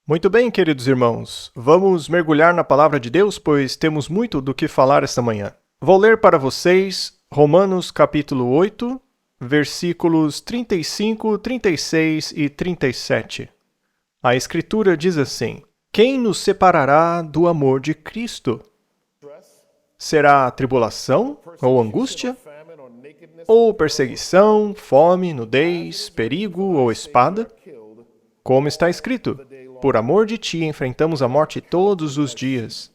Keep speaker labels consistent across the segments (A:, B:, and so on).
A: Muito bem, queridos irmãos, vamos mergulhar na palavra de Deus, pois temos muito do que falar esta manhã. Vou ler para vocês Romanos capítulo 8, versículos 35, 36 e 37. A Escritura diz assim: Quem nos separará do amor de Cristo? Será tribulação ou angústia? Ou perseguição, fome, nudez, perigo ou espada? Como está escrito: Por amor de ti enfrentamos a morte todos os dias.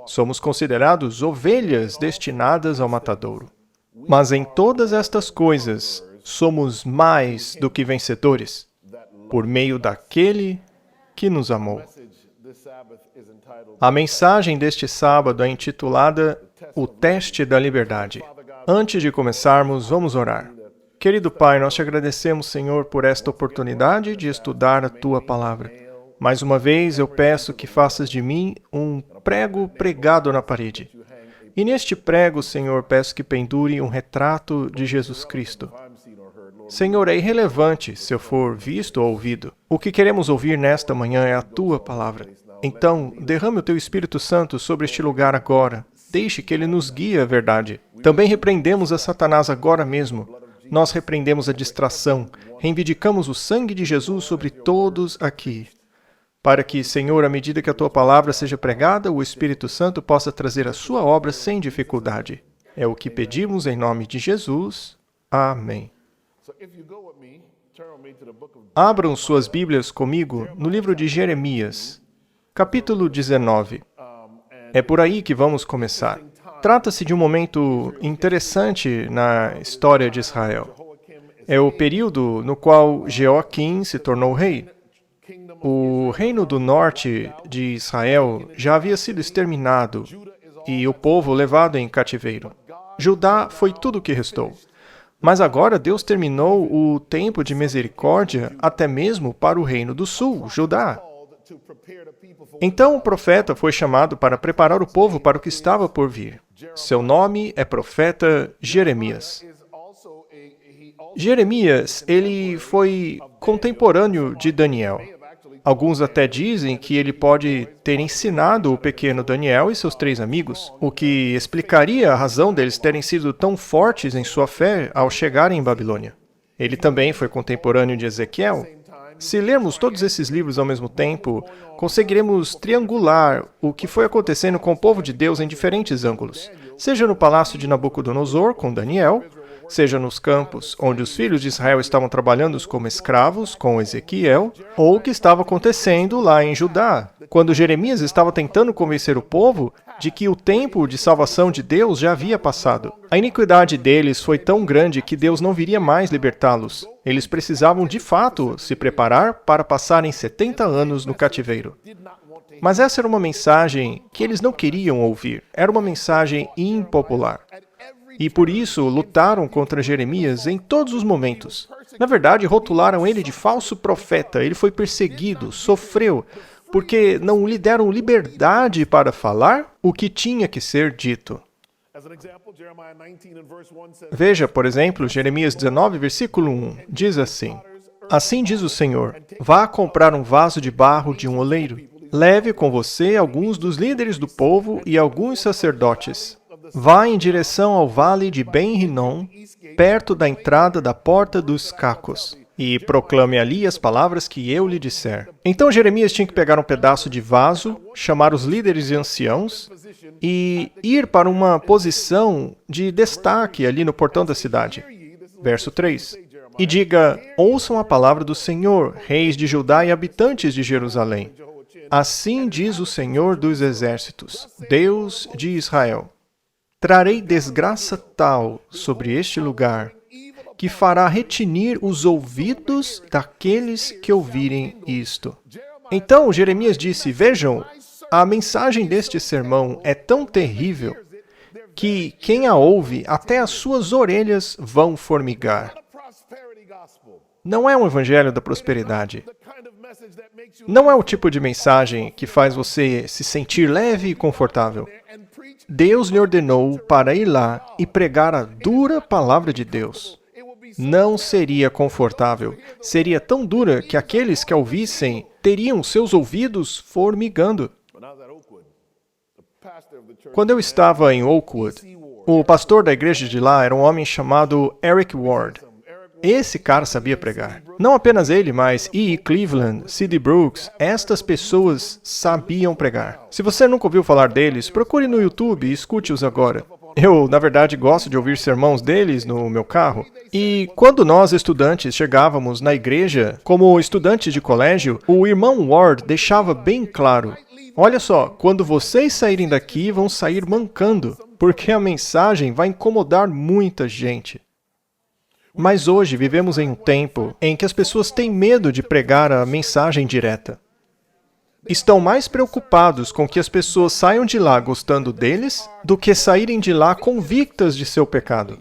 A: Somos considerados ovelhas destinadas ao matadouro. Mas em todas estas coisas, somos mais do que vencedores, por meio daquele que nos amou. A mensagem deste sábado é intitulada O Teste da Liberdade. Antes de começarmos, vamos orar. Querido Pai, nós te agradecemos, Senhor, por esta oportunidade de estudar a Tua Palavra. Mais uma vez, eu peço que faças de mim um prego pregado na parede. E neste prego, Senhor, peço que pendure um retrato de Jesus Cristo. Senhor, é irrelevante se eu for visto ou ouvido. O que queremos ouvir nesta manhã é a Tua Palavra. Então, derrame o Teu Espírito Santo sobre este lugar agora. Deixe que Ele nos guie à verdade. Também repreendemos a Satanás agora mesmo. Nós repreendemos a distração. Reivindicamos o sangue de Jesus sobre todos aqui. Para que, Senhor, à medida que a Tua Palavra seja pregada, o Espírito Santo possa trazer a Sua obra sem dificuldade. É o que pedimos em nome de Jesus. Amém. Abram suas Bíblias comigo no livro de Jeremias, capítulo 19. É por aí que vamos começar. Trata-se de um momento interessante na história de Israel. É o período no qual Jeoaquim se tornou rei. O reino do norte de Israel já havia sido exterminado e o povo levado em cativeiro. Judá foi tudo o que restou. Mas agora Deus terminou o tempo de misericórdia até mesmo para o reino do sul, Judá. Então o profeta foi chamado para preparar o povo para o que estava por vir. Seu nome é profeta Jeremias. Jeremias, ele foi contemporâneo de Daniel. Alguns até dizem que ele pode ter ensinado o pequeno Daniel e seus 3 amigos, o que explicaria a razão deles terem sido tão fortes em sua fé ao chegarem em Babilônia. Ele também foi contemporâneo de Ezequiel. Se lermos todos esses livros ao mesmo tempo, conseguiremos triangular o que foi acontecendo com o povo de Deus em diferentes ângulos, seja no palácio de Nabucodonosor, com Daniel, seja nos campos onde os filhos de Israel estavam trabalhando como escravos, com Ezequiel, ou o que estava acontecendo lá em Judá, quando Jeremias estava tentando convencer o povo de que o tempo de salvação de Deus já havia passado. A iniquidade deles foi tão grande que Deus não viria mais libertá-los. Eles precisavam, de fato, se preparar para passarem 70 anos no cativeiro. Mas essa era uma mensagem que eles não queriam ouvir. Era uma mensagem impopular. E por isso lutaram contra Jeremias em todos os momentos. Na verdade, rotularam ele de falso profeta. Ele foi perseguido, sofreu, porque não lhe deram liberdade para falar o que tinha que ser dito. Veja, por exemplo, Jeremias 19, versículo 1, diz assim: Assim diz o Senhor, vá comprar um vaso de barro de um oleiro. Leve com você alguns dos líderes do povo e alguns sacerdotes. Vá em direção ao vale de Ben-Rinom, perto da entrada da porta dos Cacos, e proclame ali as palavras que eu lhe disser. Então Jeremias tinha que pegar um pedaço de vaso, chamar os líderes e anciãos e ir para uma posição de destaque ali no portão da cidade. Verso 3. E diga: ouçam a palavra do Senhor, reis de Judá e habitantes de Jerusalém. Assim diz o Senhor dos exércitos, Deus de Israel. Trarei desgraça tal sobre este lugar, que fará retinir os ouvidos daqueles que ouvirem isto. Então Jeremias disse: vejam, a mensagem deste sermão é tão terrível que quem a ouve, até as suas orelhas vão formigar. Não é um evangelho da prosperidade. Não é o tipo de mensagem que faz você se sentir leve e confortável. Deus lhe ordenou para ir lá e pregar a dura palavra de Deus. Não seria confortável. Seria tão dura que aqueles que a ouvissem teriam seus ouvidos formigando. Quando eu estava em Oakwood, o pastor da igreja de lá era um homem chamado Eric Ward. Esse cara sabia pregar. Não apenas ele, mas E.E. Cleveland, C.D. Brooks, estas pessoas sabiam pregar. Se você nunca ouviu falar deles, procure no YouTube e escute-os agora. Eu, na verdade, gosto de ouvir sermões deles no meu carro. E quando nós, estudantes, chegávamos na igreja, como estudantes de colégio, o irmão Ward deixava bem claro: olha só, quando vocês saírem daqui, vão sair mancando, porque a mensagem vai incomodar muita gente. Mas hoje vivemos em um tempo em que as pessoas têm medo de pregar a mensagem direta. Estão mais preocupados com que as pessoas saiam de lá gostando deles do que saírem de lá convictas de seu pecado.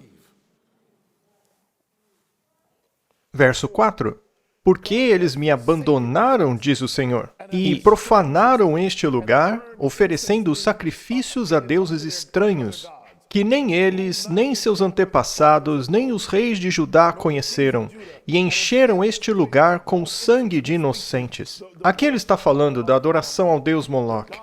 A: Verso 4. Porque eles me abandonaram, diz o Senhor, e profanaram este lugar, oferecendo sacrifícios a deuses estranhos, que nem eles, nem seus antepassados, nem os reis de Judá conheceram, e encheram este lugar com sangue de inocentes. Aqui ele está falando da adoração ao deus Moloque.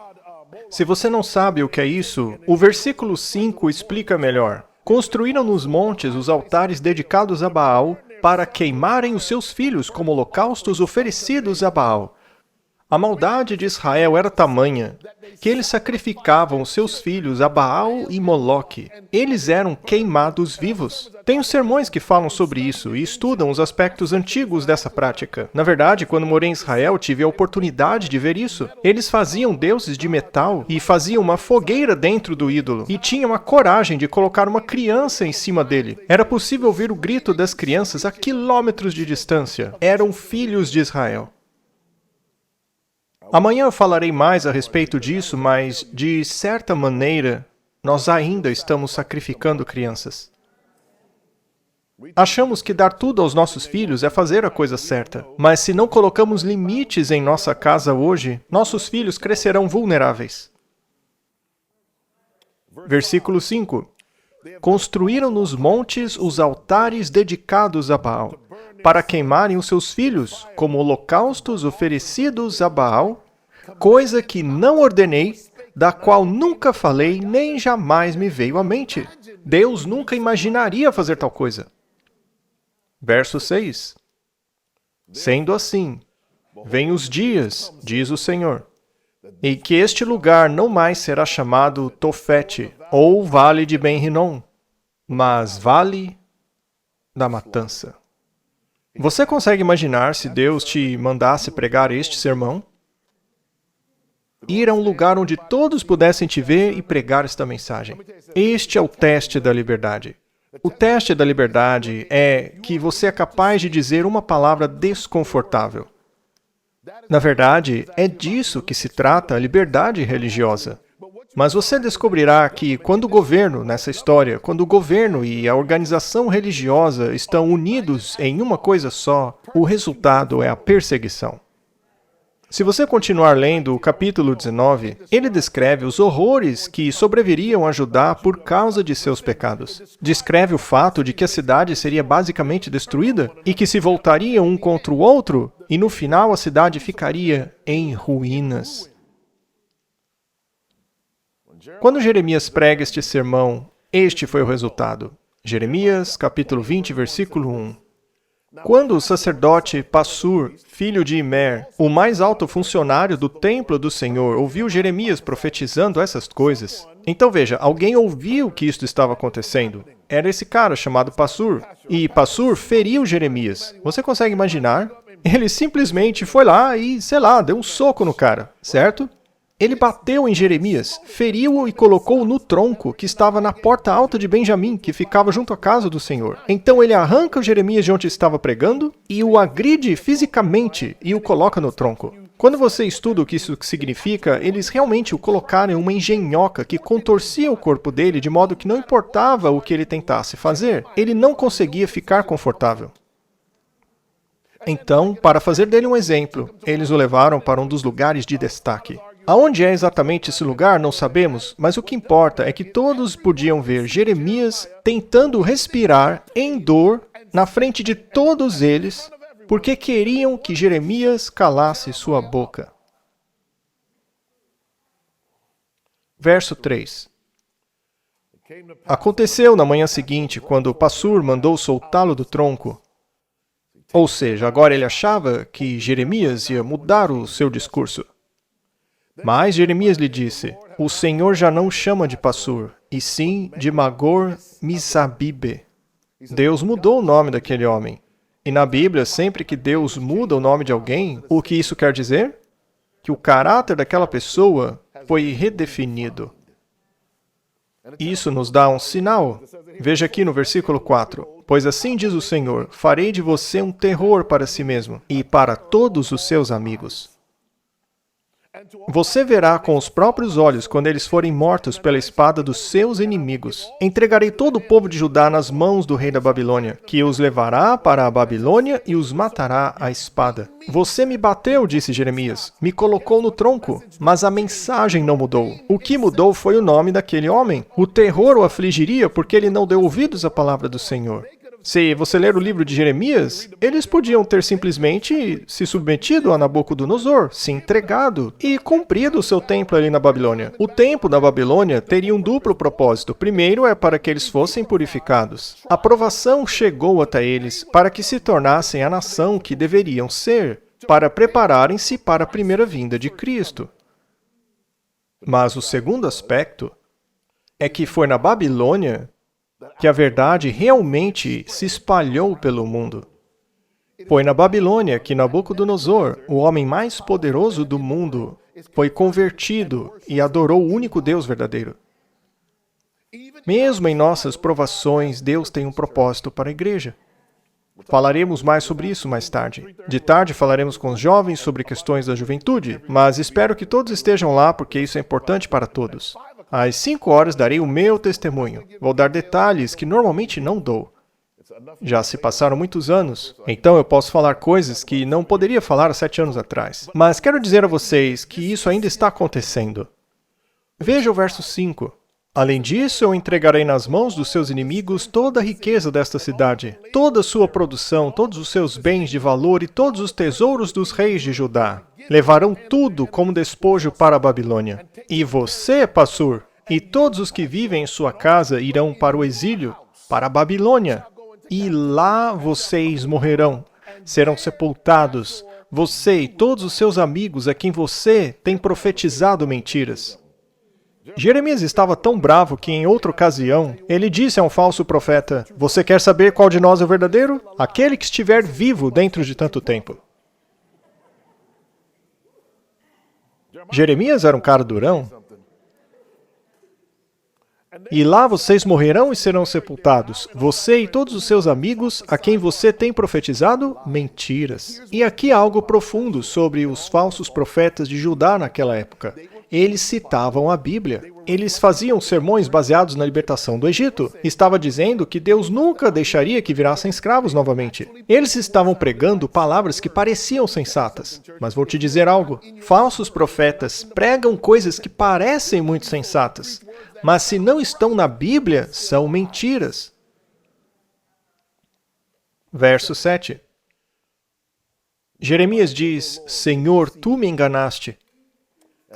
A: Se você não sabe o que é isso, o versículo 5 explica melhor. Construíram nos montes os altares dedicados a Baal, para queimarem os seus filhos como holocaustos oferecidos a Baal. A maldade de Israel era tamanha que eles sacrificavam os seus filhos a Baal e Moloque. Eles eram queimados vivos. Tenho sermões que falam sobre isso e estudam os aspectos antigos dessa prática. Na verdade, quando morei em Israel, tive a oportunidade de ver isso. Eles faziam deuses de metal e faziam uma fogueira dentro do ídolo e tinham a coragem de colocar uma criança em cima dele. Era possível ouvir o grito das crianças a quilômetros de distância. Eram filhos de Israel. Amanhã eu falarei mais a respeito disso, mas, de certa maneira, nós ainda estamos sacrificando crianças. Achamos que dar tudo aos nossos filhos é fazer a coisa certa, mas se não colocamos limites em nossa casa hoje, nossos filhos crescerão vulneráveis. Versículo 5. Construíram nos montes os altares dedicados a Baal, para queimarem os seus filhos como holocaustos oferecidos a Baal, coisa que não ordenei, da qual nunca falei, nem jamais me veio à mente. Deus nunca imaginaria fazer tal coisa. Verso 6. Sendo assim, vêm os dias, diz o Senhor, e que este lugar não mais será chamado Tofete, ou Vale de Ben-Rinom, mas Vale da Matança. Você consegue imaginar se Deus te mandasse pregar este sermão? Ir a um lugar onde todos pudessem te ver e pregar esta mensagem. Este é o teste da liberdade. O teste da liberdade é que você é capaz de dizer uma palavra desconfortável. Na verdade, é disso que se trata a liberdade religiosa. Mas você descobrirá que quando o governo, nessa história, quando o governo e a organização religiosa estão unidos em uma coisa só, o resultado é a perseguição. Se você continuar lendo o capítulo 19, ele descreve os horrores que sobreviriam a Judá por causa de seus pecados. Descreve o fato de que a cidade seria basicamente destruída e que se voltariam um contra o outro, e no final a cidade ficaria em ruínas. Quando Jeremias prega este sermão, este foi o resultado. Jeremias, capítulo 20, versículo 1. Quando o sacerdote Passur, filho de Imer, o mais alto funcionário do templo do Senhor, ouviu Jeremias profetizando essas coisas, então veja, alguém ouviu que isto estava acontecendo. Era esse cara chamado Passur. E Passur feriu Jeremias. Você consegue imaginar? Ele simplesmente foi lá e, sei lá, deu um soco no cara, certo? Ele bateu em Jeremias, feriu-o e colocou-o no tronco que estava na porta alta de Benjamim, que ficava junto à casa do Senhor. Então ele arranca o Jeremias de onde estava pregando e o agride fisicamente e o coloca no tronco. Quando você estuda o que isso significa, eles realmente o colocaram em uma engenhoca que contorcia o corpo dele de modo que não importava o que ele tentasse fazer, ele não conseguia ficar confortável. Então, para fazer dele um exemplo, eles o levaram para um dos lugares de destaque. Aonde é exatamente esse lugar, não sabemos, mas o que importa é que todos podiam ver Jeremias tentando respirar em dor na frente de todos eles, porque queriam que Jeremias calasse sua boca. Verso 3. Aconteceu na manhã seguinte, quando Passur mandou soltá-lo do tronco. Ou seja, agora ele achava que Jeremias ia mudar o seu discurso. Mas Jeremias lhe disse, o Senhor já não chama de Passur, e sim de Magor Misabibe. Deus mudou o nome daquele homem. E na Bíblia, sempre que Deus muda o nome de alguém, o que isso quer dizer? Que o caráter daquela pessoa foi redefinido. Isso nos dá um sinal. Veja aqui no versículo 4. Pois assim diz o Senhor, farei de você um terror para si mesmo e para todos os seus amigos. Você verá com os próprios olhos quando eles forem mortos pela espada dos seus inimigos. Entregarei todo o povo de Judá nas mãos do rei da Babilônia, que os levará para a Babilônia e os matará à espada. Você me bateu, disse Jeremias, me colocou no tronco, mas a mensagem não mudou. O que mudou foi o nome daquele homem. O terror o afligiria porque ele não deu ouvidos à palavra do Senhor. Se você ler o livro de Jeremias, eles podiam ter simplesmente se submetido a Nabucodonosor, se entregado e cumprido o seu templo ali na Babilônia. O templo da Babilônia teria um duplo propósito. Primeiro é para que eles fossem purificados. A provação chegou até eles para que se tornassem a nação que deveriam ser, para prepararem-se para a primeira vinda de Cristo. Mas o segundo aspecto é que foi na Babilônia que a verdade realmente se espalhou pelo mundo. Foi na Babilônia que Nabucodonosor, o homem mais poderoso do mundo, foi convertido e adorou o único Deus verdadeiro. Mesmo em nossas provações, Deus tem um propósito para a igreja. Falaremos mais sobre isso mais tarde. De tarde falaremos com os jovens sobre questões da juventude, mas espero que todos estejam lá porque isso é importante para todos. Às 5 horas darei o meu testemunho. Vou dar detalhes que normalmente não dou. Já se passaram muitos anos, então eu posso falar coisas que não poderia falar há 7 anos atrás. Mas quero dizer a vocês que isso ainda está acontecendo. Veja o verso 5. Além disso, eu entregarei nas mãos dos seus inimigos toda a riqueza desta cidade, toda a sua produção, todos os seus bens de valor e todos os tesouros dos reis de Judá. Levarão tudo como despojo para a Babilônia. E você, Passur, e todos os que vivem em sua casa irão para o exílio, para a Babilônia. E lá vocês morrerão, serão sepultados, você e todos os seus amigos a quem você tem profetizado mentiras. Jeremias estava tão bravo que, em outra ocasião, ele disse a um falso profeta, você quer saber qual de nós é o verdadeiro? Aquele que estiver vivo dentro de tanto tempo. Jeremias era um cara durão. E lá vocês morrerão e serão sepultados, você e todos os seus amigos a quem você tem profetizado mentiras. E aqui há algo profundo sobre os falsos profetas de Judá naquela época. Eles citavam a Bíblia. Eles faziam sermões baseados na libertação do Egito. Estava dizendo que Deus nunca deixaria que virassem escravos novamente. Eles estavam pregando palavras que pareciam sensatas. Mas vou te dizer algo. Falsos profetas pregam coisas que parecem muito sensatas. Mas se não estão na Bíblia, são mentiras. Verso 7. Jeremias diz, Senhor, tu me enganaste.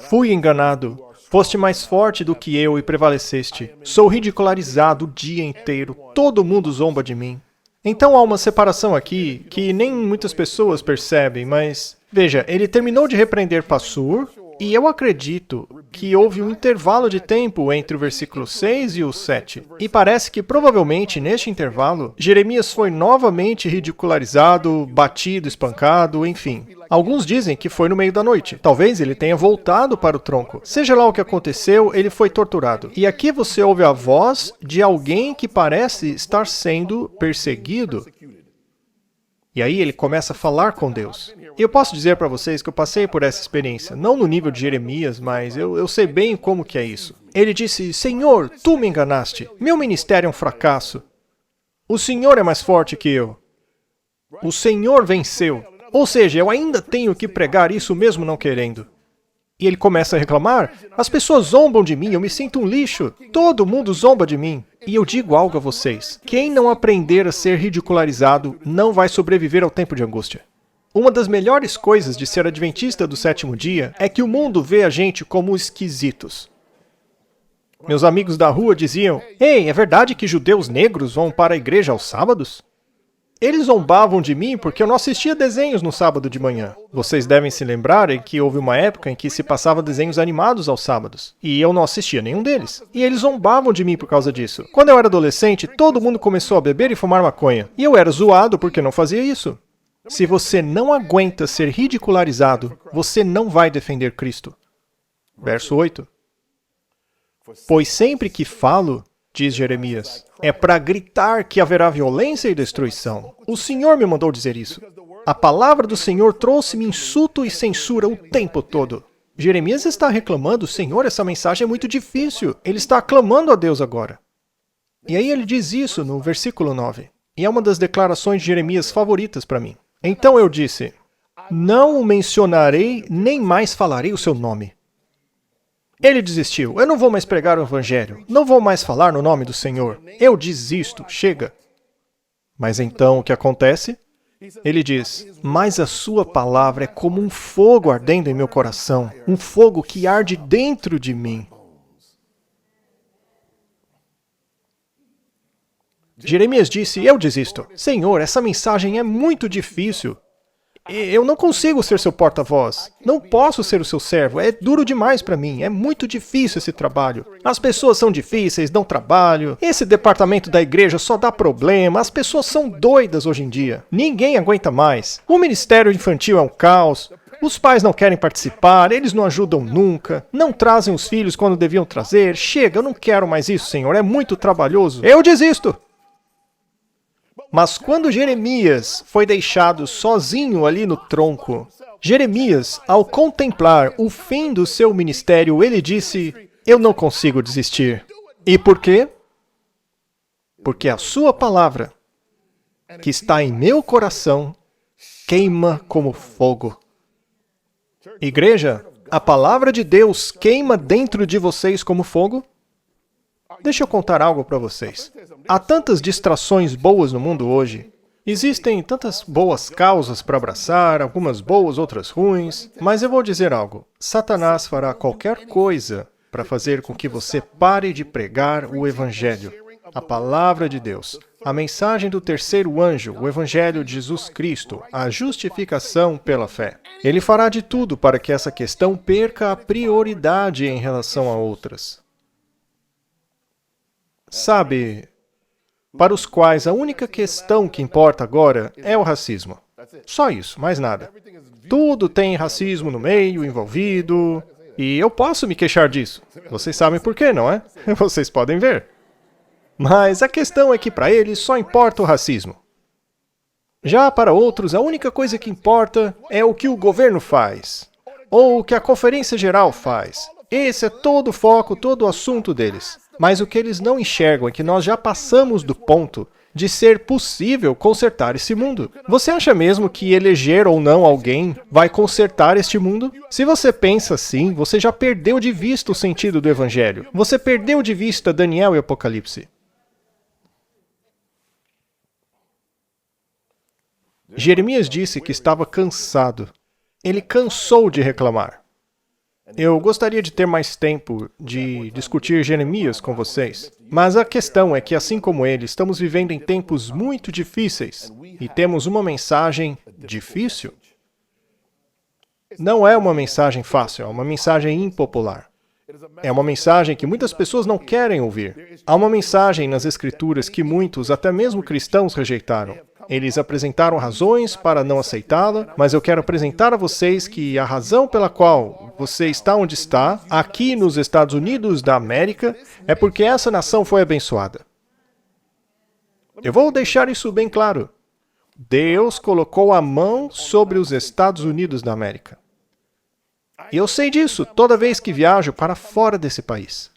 A: Fui enganado. Foste mais forte do que eu e prevaleceste. Sou ridicularizado o dia inteiro. Todo mundo zomba de mim. Então há uma separação aqui que nem muitas pessoas percebem, mas... Veja, ele terminou de repreender Passur, e eu acredito que houve um intervalo de tempo entre o versículo 6 e o 7. E parece que provavelmente neste intervalo, Jeremias foi novamente ridicularizado, batido, espancado, enfim. Alguns dizem que foi no meio da noite. Talvez ele tenha voltado para o tronco. Seja lá o que aconteceu, ele foi torturado. E aqui você ouve a voz de alguém que parece estar sendo perseguido. E aí ele começa a falar com Deus. E eu posso dizer para vocês que eu passei por essa experiência, não no nível de Jeremias, mas eu sei bem como que é isso. Ele disse, Senhor, tu me enganaste. Meu ministério é um fracasso. O Senhor é mais forte que eu. O Senhor venceu. Ou seja, eu ainda tenho que pregar isso mesmo não querendo. E ele começa a reclamar: as pessoas zombam de mim, eu me sinto um lixo. Todo mundo zomba de mim. E eu digo algo a vocês: quem não aprender a ser ridicularizado não vai sobreviver ao tempo de angústia. Uma das melhores coisas de ser adventista do sétimo dia é que o mundo vê a gente como esquisitos. Meus amigos da rua diziam: ei, é verdade que judeus negros vão para a igreja aos sábados? Eles zombavam de mim porque eu não assistia desenhos no sábado de manhã. Vocês devem se lembrar em que houve uma época em que se passava desenhos animados aos sábados. E eu não assistia nenhum deles. E eles zombavam de mim por causa disso. Quando eu era adolescente, todo mundo começou a beber e fumar maconha. E eu era zoado porque não fazia isso. Se você não aguenta ser ridicularizado, você não vai defender Cristo. Verso 8. Pois sempre que falo, diz Jeremias, é para gritar que haverá violência e destruição. O Senhor me mandou dizer isso. A palavra do Senhor trouxe-me insulto e censura o tempo todo. Jeremias está reclamando: Senhor, essa mensagem é muito difícil. Ele está clamando a Deus agora. E aí ele diz isso no versículo 9. E é uma das declarações de Jeremias favoritas para mim. Então eu disse: não o mencionarei, nem mais falarei o seu nome. Ele desistiu. Eu não vou mais pregar o evangelho. Não vou mais falar no nome do Senhor. Eu desisto. Chega. Mas então o que acontece? Ele diz: mas a sua palavra é como um fogo ardendo em meu coração. Um fogo que arde dentro de mim. Jeremias disse: eu desisto. Senhor, essa mensagem é muito difícil. Eu não consigo ser seu porta-voz. Não posso ser o seu servo. É duro demais para mim. É muito difícil esse trabalho. As pessoas são difíceis, dão trabalho. Esse departamento da igreja só dá problema. As pessoas são doidas hoje em dia. Ninguém aguenta mais. O ministério infantil é um caos. Os pais não querem participar, eles não ajudam nunca. Não trazem os filhos quando deviam trazer. Chega, eu não quero mais isso, Senhor. É muito trabalhoso. Eu desisto. Mas quando Jeremias foi deixado sozinho ali no tronco, Jeremias, ao contemplar o fim do seu ministério, ele disse: eu não consigo desistir. E por quê? Porque a sua palavra, que está em meu coração, queima como fogo. Igreja, a palavra de Deus queima dentro de vocês como fogo? Deixa eu contar algo para vocês. Há tantas distrações boas no mundo hoje. Existem tantas boas causas para abraçar, algumas boas, outras ruins. Mas eu vou dizer algo. Satanás fará qualquer coisa para fazer com que você pare de pregar o Evangelho, a palavra de Deus, a mensagem do terceiro anjo, o Evangelho de Jesus Cristo, a justificação pela fé. Ele fará de tudo para que essa questão perca a prioridade em relação a outras. Sabe, para os quais a única questão que importa agora é o racismo. Só isso, mais nada. Tudo tem racismo no meio, envolvido, e eu posso me queixar disso. Vocês sabem por quê, não é? Vocês podem ver. Mas a questão é que para eles só importa o racismo. Já para outros, a única coisa que importa é o que o governo faz, ou o que a Conferência Geral faz. Esse é todo o foco, todo o assunto deles. Mas o que eles não enxergam é que nós já passamos do ponto de ser possível consertar esse mundo. Você acha mesmo que eleger ou não alguém vai consertar este mundo? Se você pensa assim, você já perdeu de vista o sentido do Evangelho. Você perdeu de vista Daniel e Apocalipse. Jeremias disse que estava cansado. Ele cansou de reclamar. Eu gostaria de ter mais tempo de discutir Jeremias com vocês, mas a questão é que, assim como ele, estamos vivendo em tempos muito difíceis e temos uma mensagem difícil. Não é uma mensagem fácil, é uma mensagem impopular. É uma mensagem que muitas pessoas não querem ouvir. Há uma mensagem nas Escrituras que muitos, até mesmo cristãos, rejeitaram. Eles apresentaram razões para não aceitá-la, mas eu quero apresentar a vocês que a razão pela qual você está onde está, aqui nos Estados Unidos da América, é porque essa nação foi abençoada. Eu vou deixar isso bem claro. Deus colocou a mão sobre os Estados Unidos da América. E eu sei disso toda vez que viajo para fora desse país.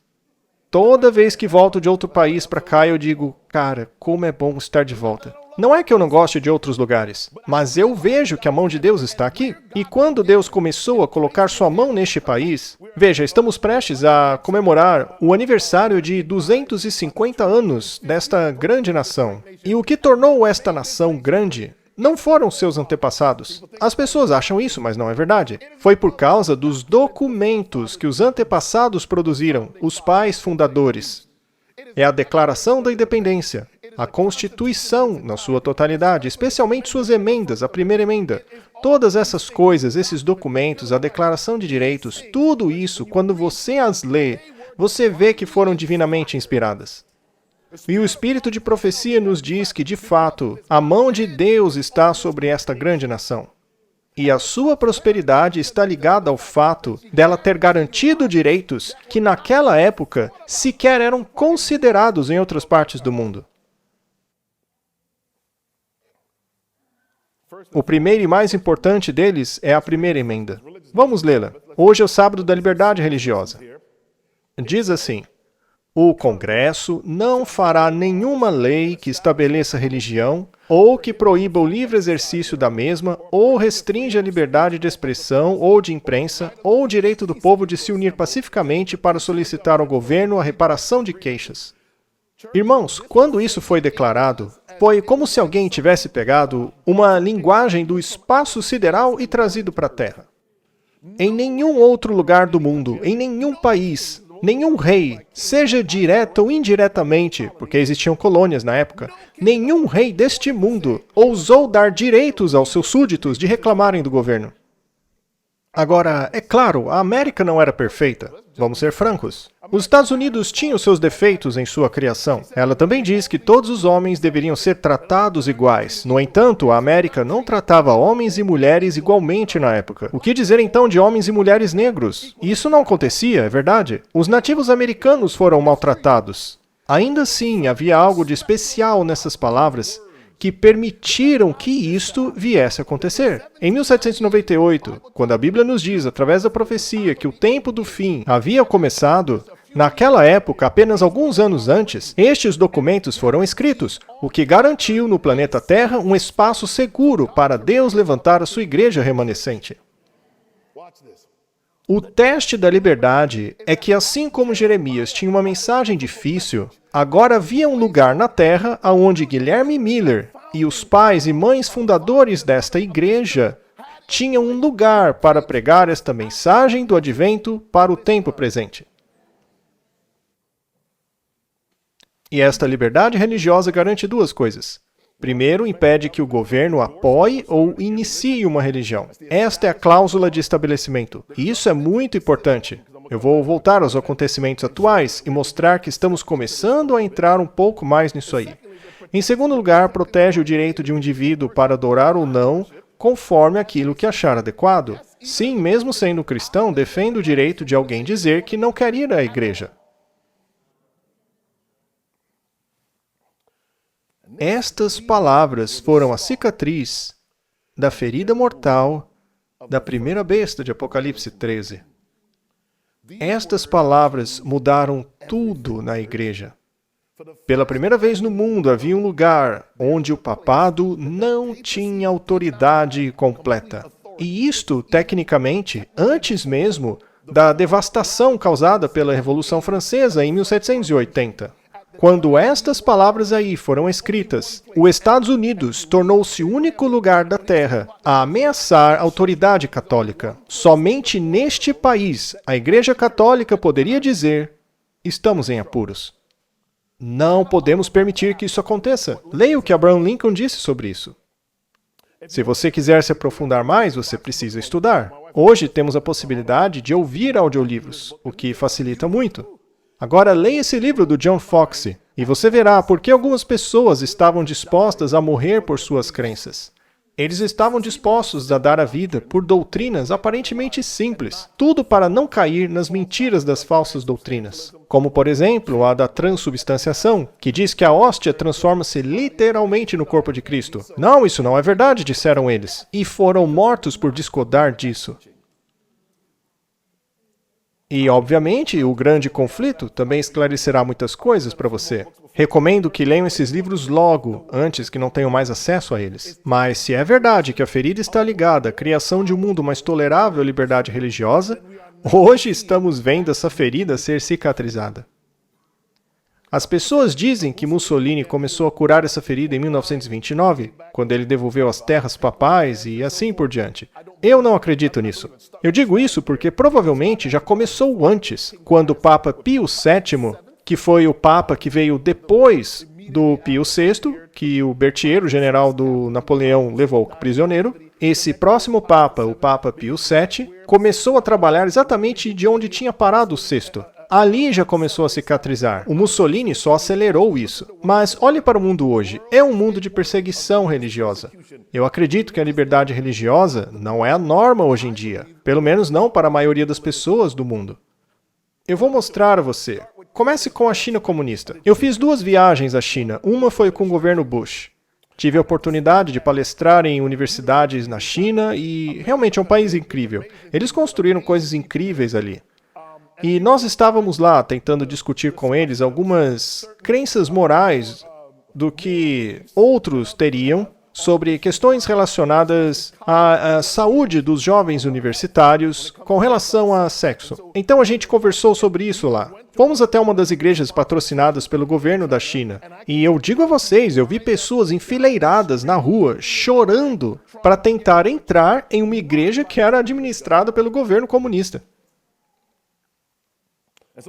A: Toda vez que volto de outro país para cá, eu digo, cara, como é bom estar de volta. Não é que eu não goste de outros lugares, mas eu vejo que a mão de Deus está aqui. E quando Deus começou a colocar sua mão neste país, veja, estamos prestes a comemorar o aniversário de 250 anos desta grande nação. E o que tornou esta nação grande não foram seus antepassados. As pessoas acham isso, mas não é verdade. Foi por causa dos documentos que os antepassados produziram, os pais fundadores. É a Declaração da Independência, a Constituição na sua totalidade, especialmente suas emendas, a primeira emenda. Todas essas coisas, esses documentos, a Declaração de Direitos, tudo isso, quando você as lê, você vê que foram divinamente inspiradas. E o Espírito de profecia nos diz que, de fato, a mão de Deus está sobre esta grande nação. E a sua prosperidade está ligada ao fato dela ter garantido direitos que naquela época sequer eram considerados em outras partes do mundo. O primeiro e mais importante deles é a primeira emenda. Vamos lê-la. Hoje é o sábado da liberdade religiosa. Diz assim: o Congresso não fará nenhuma lei que estabeleça religião ou que proíba o livre exercício da mesma ou restringe a liberdade de expressão ou de imprensa ou o direito do povo de se unir pacificamente para solicitar ao governo a reparação de queixas. Irmãos, quando isso foi declarado, foi como se alguém tivesse pegado uma linguagem do espaço sideral e trazido para a Terra. Em nenhum outro lugar do mundo, em nenhum país, nenhum rei, seja direta ou indiretamente, porque existiam colônias na época, nenhum rei deste mundo ousou dar direitos aos seus súditos de reclamarem do governo. Agora, é claro, a América não era perfeita. Vamos ser francos. Os Estados Unidos tinham seus defeitos em sua criação. Ela também diz que todos os homens deveriam ser tratados iguais. No entanto, a América não tratava homens e mulheres igualmente na época. O que dizer então de homens e mulheres negros? Isso não acontecia, é verdade. Os nativos americanos foram maltratados. Ainda assim, havia algo de especial nessas palavras que permitiram que isto viesse a acontecer. Em 1798, quando a Bíblia nos diz, através da profecia, que o tempo do fim havia começado, naquela época, apenas alguns anos antes, estes documentos foram escritos, o que garantiu no planeta Terra um espaço seguro para Deus levantar a sua igreja remanescente. O teste da liberdade é que, assim como Jeremias tinha uma mensagem difícil, agora havia um lugar na Terra onde Guilherme Miller e os pais e mães fundadores desta igreja tinham um lugar para pregar esta mensagem do advento para o tempo presente. E esta liberdade religiosa garante duas coisas. Primeiro, impede que o governo apoie ou inicie uma religião. Esta é a cláusula de estabelecimento. E isso é muito importante. Eu vou voltar aos acontecimentos atuais e mostrar que estamos começando a entrar um pouco mais nisso aí. Em segundo lugar, protege o direito de um indivíduo para adorar ou não, conforme aquilo que achar adequado. Sim, mesmo sendo cristão, defende o direito de alguém dizer que não quer ir à igreja. Estas palavras foram a cicatriz da ferida mortal da primeira besta de Apocalipse 13. Estas palavras mudaram tudo na igreja. Pela primeira vez no mundo havia um lugar onde o papado não tinha autoridade completa. E isto, tecnicamente, antes mesmo da devastação causada pela Revolução Francesa em 1780. Quando estas palavras aí foram escritas, os Estados Unidos tornou-se o único lugar da Terra a ameaçar a autoridade católica. Somente neste país, a Igreja Católica poderia dizer: estamos em apuros. Não podemos permitir que isso aconteça. Leia o que Abraham Lincoln disse sobre isso. Se você quiser se aprofundar mais, você precisa estudar. Hoje temos a possibilidade de ouvir audiolivros, o que facilita muito. Agora leia esse livro do John Foxe e você verá por que algumas pessoas estavam dispostas a morrer por suas crenças. Eles estavam dispostos a dar a vida por doutrinas aparentemente simples, tudo para não cair nas mentiras das falsas doutrinas. Como, por exemplo, a da transubstanciação, que diz que a hóstia transforma-se literalmente no corpo de Cristo. Não, isso não é verdade, disseram eles, e foram mortos por discordar disso. E, obviamente, o grande conflito também esclarecerá muitas coisas para você. Recomendo que leiam esses livros logo, antes que não tenham mais acesso a eles. Mas se é verdade que a ferida está ligada à criação de um mundo mais tolerável à liberdade religiosa, hoje estamos vendo essa ferida ser cicatrizada. As pessoas dizem que Mussolini começou a curar essa ferida em 1929, quando ele devolveu as terras papais e assim por diante. Eu não acredito nisso. Eu digo isso porque provavelmente já começou antes, quando o Papa Pio VII, que foi o Papa que veio depois do Pio VI, que o Berthier, o general do Napoleão, levou prisioneiro, esse próximo Papa, o Papa Pio VII, começou a trabalhar exatamente de onde tinha parado o sexto. Ali já começou a cicatrizar. O Mussolini só acelerou isso. Mas olhe para o mundo hoje. É um mundo de perseguição religiosa. Eu acredito que a liberdade religiosa não é a norma hoje em dia. Pelo menos não para a maioria das pessoas do mundo. Eu vou mostrar a você. Comece com a China comunista. Eu fiz 2 viagens à China. Uma foi com o governo Bush. Tive a oportunidade de palestrar em universidades na China e realmente é um país incrível. Eles construíram coisas incríveis ali. E nós estávamos lá tentando discutir com eles algumas crenças morais do que outros teriam sobre questões relacionadas à saúde dos jovens universitários com relação a sexo. Então a gente conversou sobre isso lá. Fomos até uma das igrejas patrocinadas pelo governo da China. E eu digo a vocês, eu vi pessoas enfileiradas na rua, chorando, para tentar entrar em uma igreja que era administrada pelo governo comunista.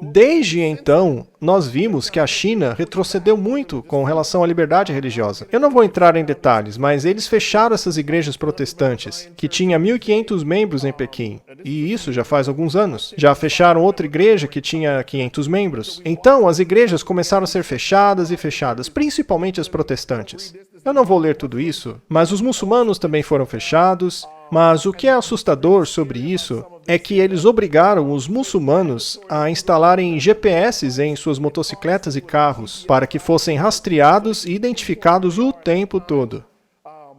A: Desde então, nós vimos que a China retrocedeu muito com relação à liberdade religiosa. Eu não vou entrar em detalhes, mas eles fecharam essas igrejas protestantes, que tinha 1.500 membros em Pequim, e isso já faz alguns anos. Já fecharam outra igreja que tinha 500 membros. Então, as igrejas começaram a ser fechadas e fechadas, principalmente as protestantes. Eu não vou ler tudo isso, mas os muçulmanos também foram fechados. Mas o que é assustador sobre isso é que eles obrigaram os muçulmanos a instalarem GPS em suas motocicletas e carros para que fossem rastreados e identificados o tempo todo.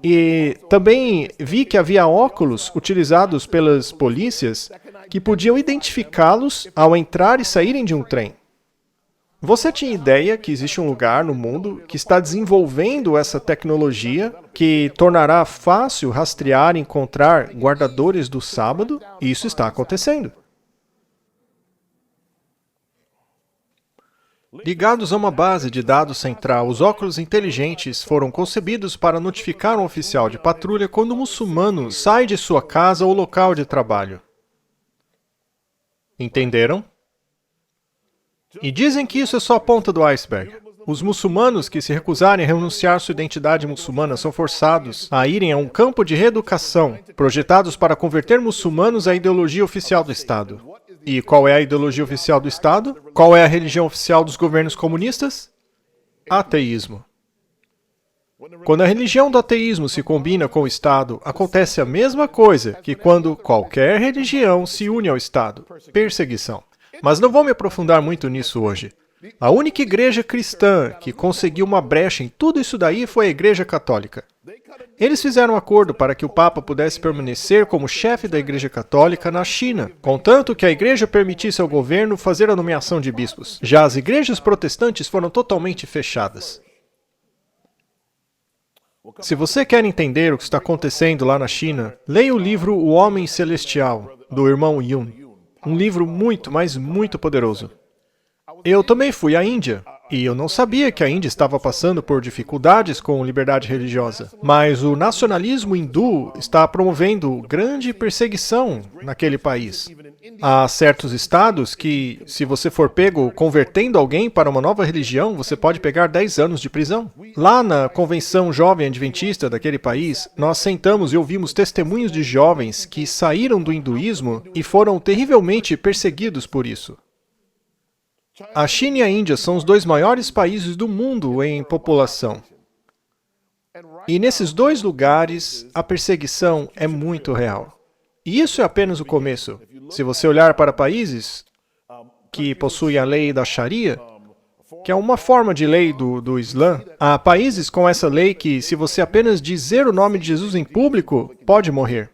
A: E também vi que havia óculos utilizados pelas polícias que podiam identificá-los ao entrar e saírem de um trem. Você tinha ideia que existe um lugar no mundo que está desenvolvendo essa tecnologia que tornará fácil rastrear e encontrar guardadores do sábado? E isso está acontecendo. Ligados a uma base de dados central, os óculos inteligentes foram concebidos para notificar um oficial de patrulha quando um muçulmano sai de sua casa ou local de trabalho. Entenderam? E dizem que isso é só a ponta do iceberg. Os muçulmanos que se recusarem a renunciar sua identidade muçulmana são forçados a irem a um campo de reeducação, projetados para converter muçulmanos à ideologia oficial do Estado. E qual é a ideologia oficial do Estado? Qual é a religião oficial dos governos comunistas? Ateísmo. Quando a religião do ateísmo se combina com o Estado, acontece a mesma coisa que quando qualquer religião se une ao Estado. Perseguição. Mas não vou me aprofundar muito nisso hoje. A única igreja cristã que conseguiu uma brecha em tudo isso daí foi a Igreja Católica. Eles fizeram um acordo para que o Papa pudesse permanecer como chefe da Igreja Católica na China, contanto que a Igreja permitisse ao governo fazer a nomeação de bispos. Já as igrejas protestantes foram totalmente fechadas. Se você quer entender o que está acontecendo lá na China, leia o livro O Homem Celestial, do irmão Yun. Um livro muito, mas muito poderoso. Eu também fui à Índia, e eu não sabia que a Índia estava passando por dificuldades com liberdade religiosa. Mas o nacionalismo hindu está promovendo grande perseguição naquele país. Há certos estados que, se você for pego convertendo alguém para uma nova religião, você pode pegar 10 anos de prisão. Lá na Convenção Jovem Adventista daquele país, nós sentamos e ouvimos testemunhos de jovens que saíram do hinduísmo e foram terrivelmente perseguidos por isso. A China e a Índia são os 2 maiores países do mundo em população. E nesses 2 lugares, a perseguição é muito real. E isso é apenas o começo. Se você olhar para países que possuem a lei da Sharia, que é uma forma de lei do Islã, há países com essa lei que, se você apenas dizer o nome de Jesus em público, pode morrer.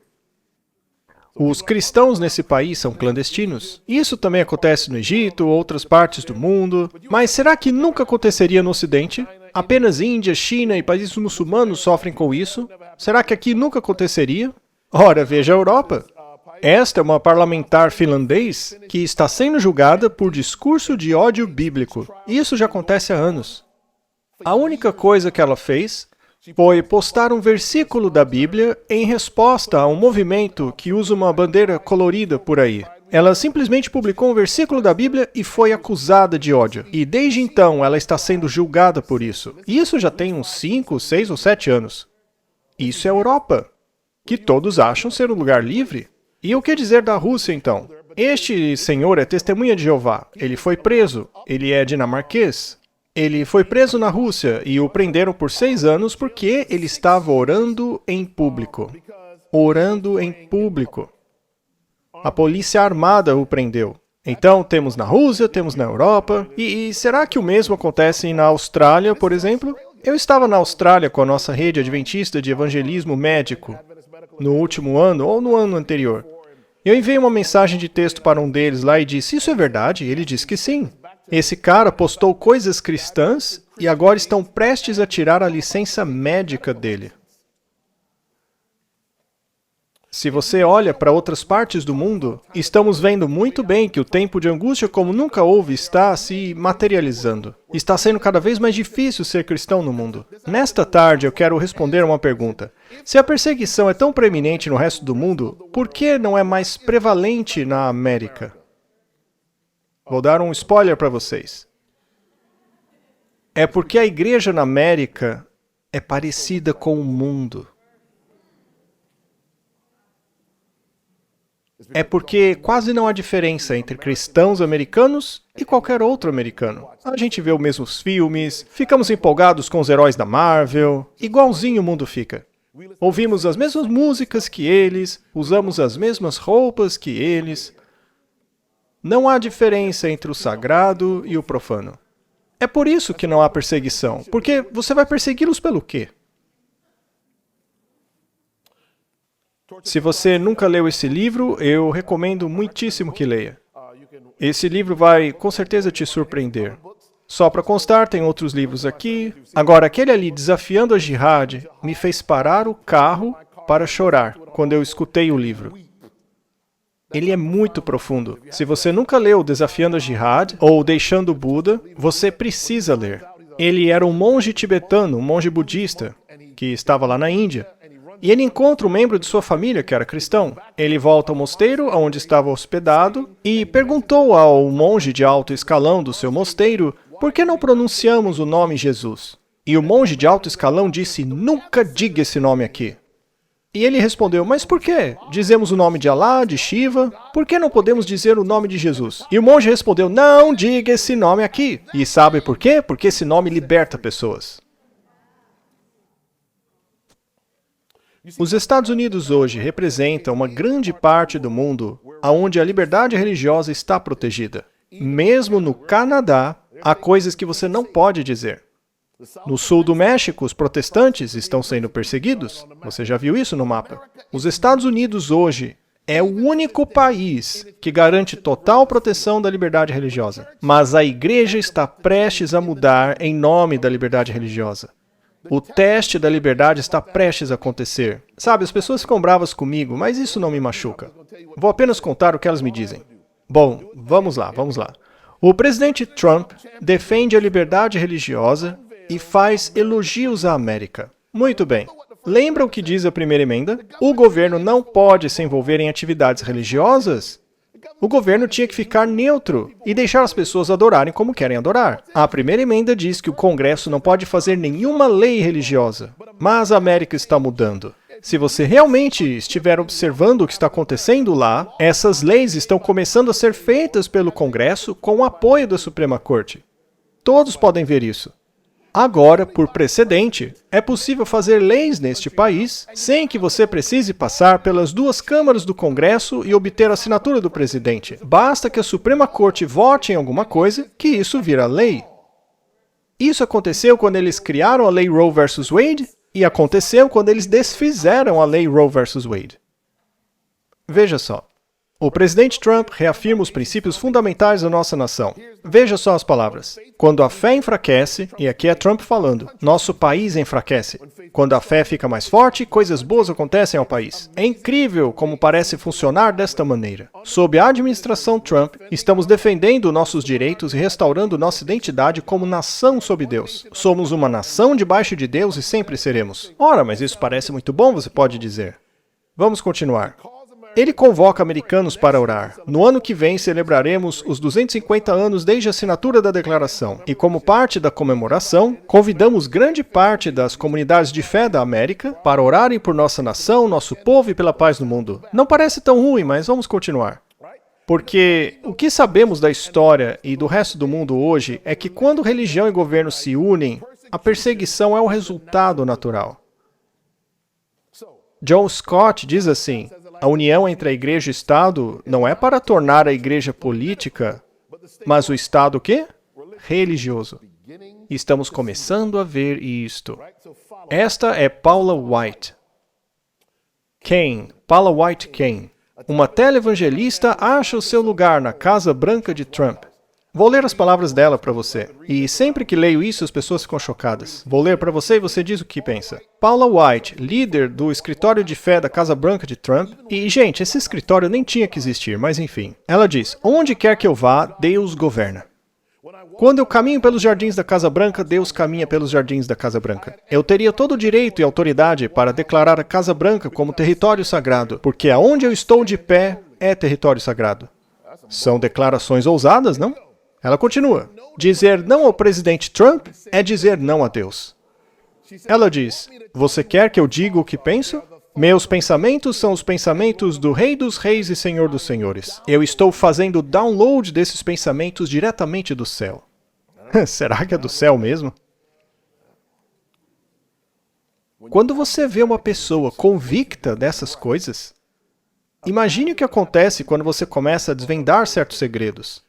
A: Os cristãos nesse país são clandestinos. Isso também acontece no Egito, outras partes do mundo. Mas será que nunca aconteceria no Ocidente? Apenas Índia, China e países muçulmanos sofrem com isso? Será que aqui nunca aconteceria? Ora, veja a Europa. Esta é uma parlamentar finlandês que está sendo julgada por discurso de ódio bíblico. Isso já acontece há anos. A única coisa que ela fez foi postar um versículo da Bíblia em resposta a um movimento que usa uma bandeira colorida por aí. Ela simplesmente publicou um versículo da Bíblia e foi acusada de ódio. E desde então ela está sendo julgada por isso. E isso já tem uns 5, 6 ou 7 anos. Isso é a Europa, que todos acham ser um lugar livre. E o que dizer da Rússia, então? Este senhor é testemunha de Jeová. Ele foi preso. Ele é dinamarquês. Ele foi preso na Rússia e o prenderam por 6 anos porque ele estava orando em público. Orando em público. A polícia armada o prendeu. Então, temos na Rússia, temos na Europa. E será que o mesmo acontece na Austrália, por exemplo? Eu estava na Austrália com a nossa rede adventista de evangelismo médico no último ano ou no ano anterior. Eu enviei uma mensagem de texto para um deles lá e disse, isso é verdade? E ele disse que sim. Esse cara postou coisas cristãs e agora estão prestes a tirar a licença médica dele. Se você olha para outras partes do mundo, estamos vendo muito bem que o tempo de angústia como nunca houve está se materializando. Está sendo cada vez mais difícil ser cristão no mundo. Nesta tarde eu quero responder uma pergunta. Se a perseguição é tão preeminente no resto do mundo, por que não é mais prevalente na América? Vou dar um spoiler para vocês. É porque a igreja na América é parecida com o mundo. É porque quase não há diferença entre cristãos americanos e qualquer outro americano. A gente vê os mesmos filmes, ficamos empolgados com os heróis da Marvel, igualzinho o mundo fica. Ouvimos as mesmas músicas que eles, usamos as mesmas roupas que eles. Não há diferença entre o sagrado e o profano. É por isso que não há perseguição, porque você vai persegui-los pelo quê? Se você nunca leu esse livro, eu recomendo muitíssimo que leia. Esse livro vai, com certeza, te surpreender. Só para constar, tem outros livros aqui. Agora, aquele ali, Desafiando a Jihad, me fez parar o carro para chorar quando eu escutei o livro. Ele é muito profundo. Se você nunca leu Desafiando a Jihad ou Deixando o Buda, você precisa ler. Ele era um monge tibetano, um monge budista, que estava lá na Índia. E ele encontra um membro de sua família que era cristão. Ele volta ao mosteiro onde estava hospedado e perguntou ao monge de alto escalão do seu mosteiro por que não pronunciamos o nome Jesus. E o monge de alto escalão disse, nunca diga esse nome aqui. E ele respondeu, mas por quê? Dizemos o nome de Alá, de Shiva, por que não podemos dizer o nome de Jesus? E o monge respondeu, não diga esse nome aqui. E sabe por quê? Porque esse nome liberta pessoas. Os Estados Unidos hoje representam uma grande parte do mundo onde a liberdade religiosa está protegida. Mesmo no Canadá, há coisas que você não pode dizer. No sul do México, os protestantes estão sendo perseguidos. Você já viu isso no mapa? Os Estados Unidos hoje é o único país que garante total proteção da liberdade religiosa. Mas a igreja está prestes a mudar em nome da liberdade religiosa. O teste da liberdade está prestes a acontecer. Sabe, as pessoas ficam bravas comigo, mas isso não me machuca. Vou apenas contar o que elas me dizem. Bom, vamos lá. O presidente Trump defende a liberdade religiosa e faz elogios à América. Muito bem. Lembra o que diz a primeira emenda? O governo não pode se envolver em atividades religiosas? O governo tinha que ficar neutro e deixar as pessoas adorarem como querem adorar. A primeira emenda diz que o Congresso não pode fazer nenhuma lei religiosa. Mas a América está mudando. Se você realmente estiver observando o que está acontecendo lá, essas leis estão começando a ser feitas pelo Congresso com o apoio da Suprema Corte. Todos podem ver isso. Agora, por precedente, é possível fazer leis neste país sem que você precise passar pelas duas câmaras do Congresso e obter a assinatura do presidente. Basta que a Suprema Corte vote em alguma coisa que isso vira lei. Isso aconteceu quando eles criaram a lei Roe vs. Wade e aconteceu quando eles desfizeram a lei Roe vs. Wade. Veja só. O presidente Trump reafirma os princípios fundamentais da nossa nação. Veja só as palavras. Quando a fé enfraquece, e aqui é Trump falando, nosso país enfraquece. Quando a fé fica mais forte, coisas boas acontecem ao país. É incrível como parece funcionar desta maneira. Sob a administração Trump, estamos defendendo nossos direitos e restaurando nossa identidade como nação sob Deus. Somos uma nação debaixo de Deus e sempre seremos. Ora, mas isso parece muito bom, você pode dizer. Vamos continuar. Ele convoca americanos para orar. No ano que vem celebraremos os 250 anos desde a assinatura da declaração. E como parte da comemoração, convidamos grande parte das comunidades de fé da América para orarem por nossa nação, nosso povo e pela paz no mundo. Não parece tão ruim, mas vamos continuar. Porque o que sabemos da história e do resto do mundo hoje é que quando religião e governo se unem, a perseguição é o resultado natural. John Scott diz assim: a união entre a igreja e o Estado não é para tornar a igreja política, mas o Estado o quê? Religioso. Estamos começando a ver isto. Esta é Paula White. Paula White Cain. Uma televangelista acha o seu lugar na Casa Branca de Trump. Vou ler as palavras dela para você. E sempre que leio isso, as pessoas ficam chocadas. Vou ler para você e você diz o que pensa. Paula White, líder do escritório de fé da Casa Branca de Trump. E, gente, esse escritório nem tinha que existir, mas enfim. Ela diz, onde quer que eu vá, Deus governa. Quando eu caminho pelos jardins da Casa Branca, Deus caminha pelos jardins da Casa Branca. Eu teria todo o direito e autoridade para declarar a Casa Branca como território sagrado, porque aonde eu estou de pé é território sagrado. São declarações ousadas, não? Ela continua. Dizer não ao presidente Trump é dizer não a Deus. Ela diz, você quer que eu diga o que penso? Meus pensamentos são os pensamentos do Rei dos Reis e Senhor dos Senhores. Eu estou fazendo download desses pensamentos diretamente do céu. Será que é do céu mesmo? Quando você vê uma pessoa convicta dessas coisas, imagine o que acontece quando você começa a desvendar certos segredos.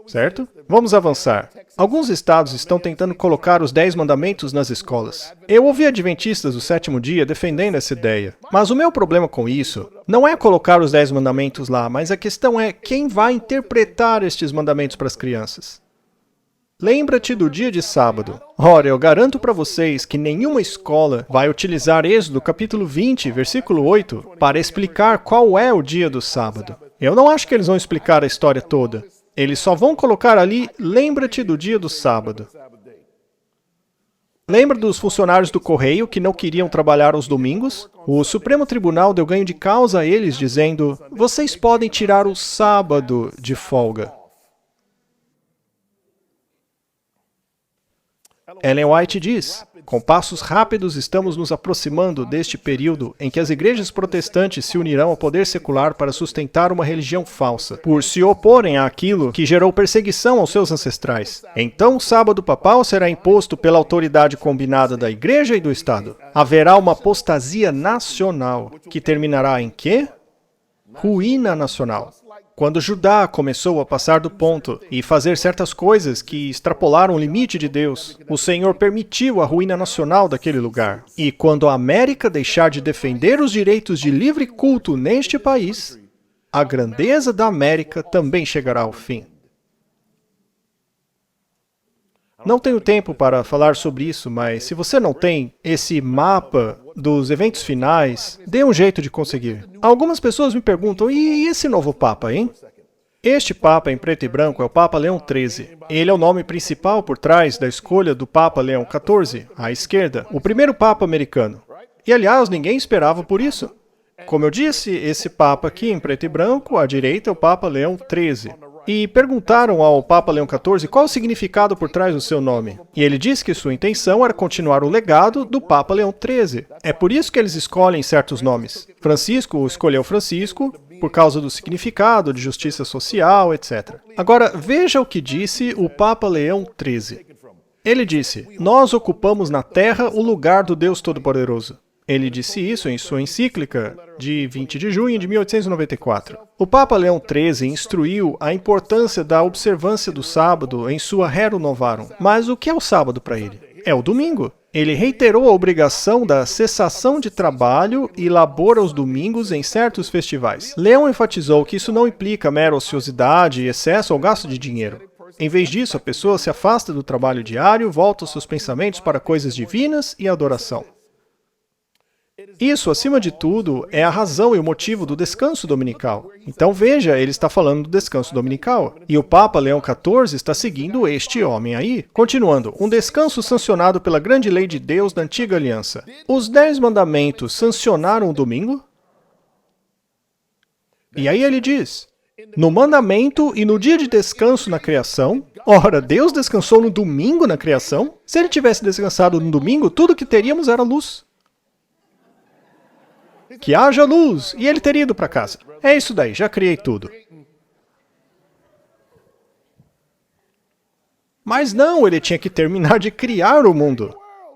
A: Certo? Vamos avançar. Alguns estados estão tentando colocar os 10 mandamentos nas escolas. Eu ouvi adventistas do sétimo dia defendendo essa ideia. Mas o meu problema com isso não é colocar os 10 mandamentos lá, mas a questão é quem vai interpretar estes mandamentos para as crianças. Lembra-te do dia de sábado. Ora, eu garanto para vocês que nenhuma escola vai utilizar Êxodo capítulo 20, versículo 8, para explicar qual é o dia do sábado. Eu não acho que eles vão explicar a história toda. Eles só vão colocar ali, lembra-te do dia do sábado. Lembra dos funcionários do correio que não queriam trabalhar aos domingos? O Supremo Tribunal deu ganho de causa a eles, dizendo, vocês podem tirar o sábado de folga. Ellen White diz, com passos rápidos estamos nos aproximando deste período em que as igrejas protestantes se unirão ao poder secular para sustentar uma religião falsa, por se oporem àquilo que gerou perseguição aos seus ancestrais. Então o sábado papal será imposto pela autoridade combinada da igreja e do Estado. Haverá uma apostasia nacional, que terminará em quê? Ruína nacional. Quando Judá começou a passar do ponto e fazer certas coisas que extrapolaram o limite de Deus, o Senhor permitiu a ruína nacional daquele lugar. E quando a América deixar de defender os direitos de livre culto neste país, a grandeza da América também chegará ao fim. Não tenho tempo para falar sobre isso, mas se você não tem esse mapa dos eventos finais, dê um jeito de conseguir. Algumas pessoas me perguntam, e esse novo Papa, hein? Este Papa em preto e branco é o Papa Leão XIII. Ele é o nome principal por trás da escolha do Papa Leão XIV, à esquerda, o primeiro Papa americano. E, aliás, ninguém esperava por isso. Como eu disse, esse Papa aqui em preto e branco, à direita, é o Papa Leão XIII. E perguntaram ao Papa Leão XIV qual o significado por trás do seu nome. E ele disse que sua intenção era continuar o legado do Papa Leão XIII. É por isso que eles escolhem certos nomes. Francisco escolheu Francisco por causa do significado de justiça social, etc. Agora, veja o que disse o Papa Leão XIII. Ele disse, nós ocupamos na Terra o lugar do Deus Todo-Poderoso. Ele disse isso em sua encíclica de 20 de junho de 1894. O Papa Leão XIII instruiu a importância da observância do sábado em sua Rerum Novarum. Mas o que é o sábado para ele? É o domingo. Ele reiterou a obrigação da cessação de trabalho e labor aos domingos em certos festivais. Leão enfatizou que isso não implica mera ociosidade, excesso ou gasto de dinheiro. Em vez disso, a pessoa se afasta do trabalho diário, volta os seus pensamentos para coisas divinas e adoração. Isso, acima de tudo, é a razão e o motivo do descanso dominical. Então veja, ele está falando do descanso dominical. E o Papa Leão XIV está seguindo este homem aí. Continuando, um descanso sancionado pela grande lei de Deus da antiga aliança. Os 10 mandamentos sancionaram o domingo? E aí ele diz, no mandamento e no dia de descanso na criação. Ora, Deus descansou no domingo na criação? Se ele tivesse descansado no domingo, tudo que teríamos era luz. Que haja luz! E ele teria ido para casa. É isso daí, já criei tudo. Mas não, ele tinha que terminar de criar o mundo.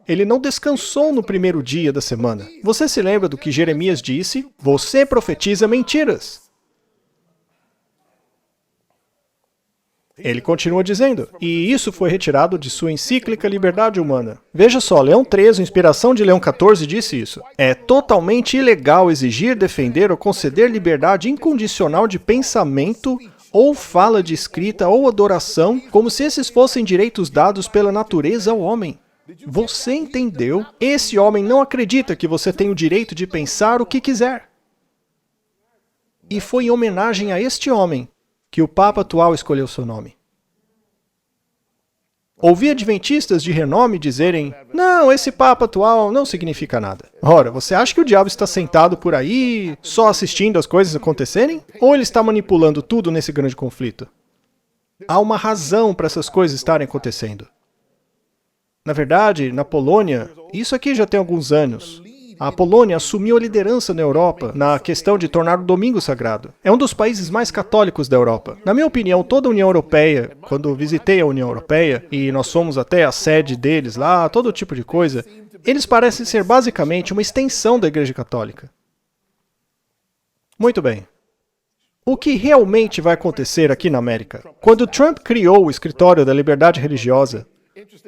A: Ele não descansou no primeiro dia da semana. Você se lembra do que Jeremias disse? Você profetiza mentiras. Ele continua dizendo, e isso foi retirado de sua encíclica Liberdade Humana. Veja só, Leão XIII, inspiração de Leão XIV, disse isso. É totalmente ilegal exigir, defender ou conceder liberdade incondicional de pensamento, ou fala de escrita, ou adoração, como se esses fossem direitos dados pela natureza ao homem. Você entendeu? Esse homem não acredita que você tem o direito de pensar o que quiser. E foi em homenagem a este homem que o Papa atual escolheu seu nome. Ouvi adventistas de renome dizerem, não, esse Papa atual não significa nada. Ora, você acha que o diabo está sentado por aí, só assistindo as coisas acontecerem? Ou ele está manipulando tudo nesse grande conflito? Há uma razão para essas coisas estarem acontecendo. Na verdade, na Polônia, isso aqui já tem alguns anos. A Polônia assumiu a liderança na Europa na questão de tornar o domingo sagrado. É um dos países mais católicos da Europa. Na minha opinião, toda a União Europeia, quando visitei a União Europeia, e nós fomos até a sede deles lá, todo tipo de coisa, eles parecem ser basicamente uma extensão da Igreja Católica. Muito bem. O que realmente vai acontecer aqui na América? Quando Trump criou o Escritório da Liberdade Religiosa,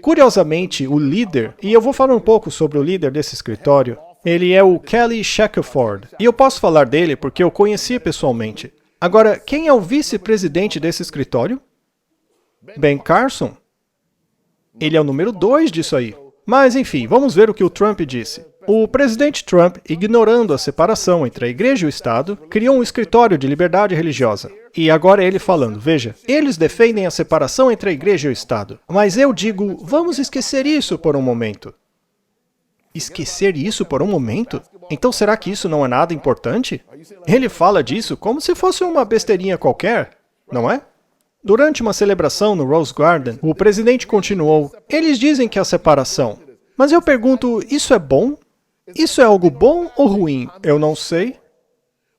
A: curiosamente, o líder, e eu vou falar um pouco sobre o líder desse escritório, ele é o Kelly Shackelford, e eu posso falar dele porque eu conheci pessoalmente. Agora, quem é o vice-presidente desse escritório? Ben Carson. Ele é o número 2 disso aí. Mas, enfim, vamos ver o que o Trump disse. O presidente Trump, ignorando a separação entre a igreja e o Estado, criou um escritório de liberdade religiosa. E agora ele falando, veja, eles defendem a separação entre a igreja e o Estado. Mas eu digo, vamos esquecer isso por um momento. Esquecer isso por um momento? Então será que isso não é nada importante? Ele fala disso como se fosse uma besteirinha qualquer, não é? Durante uma celebração no Rose Garden, o presidente continuou, eles dizem que há separação. Mas eu pergunto, isso é bom? Isso é algo bom ou ruim? Eu não sei.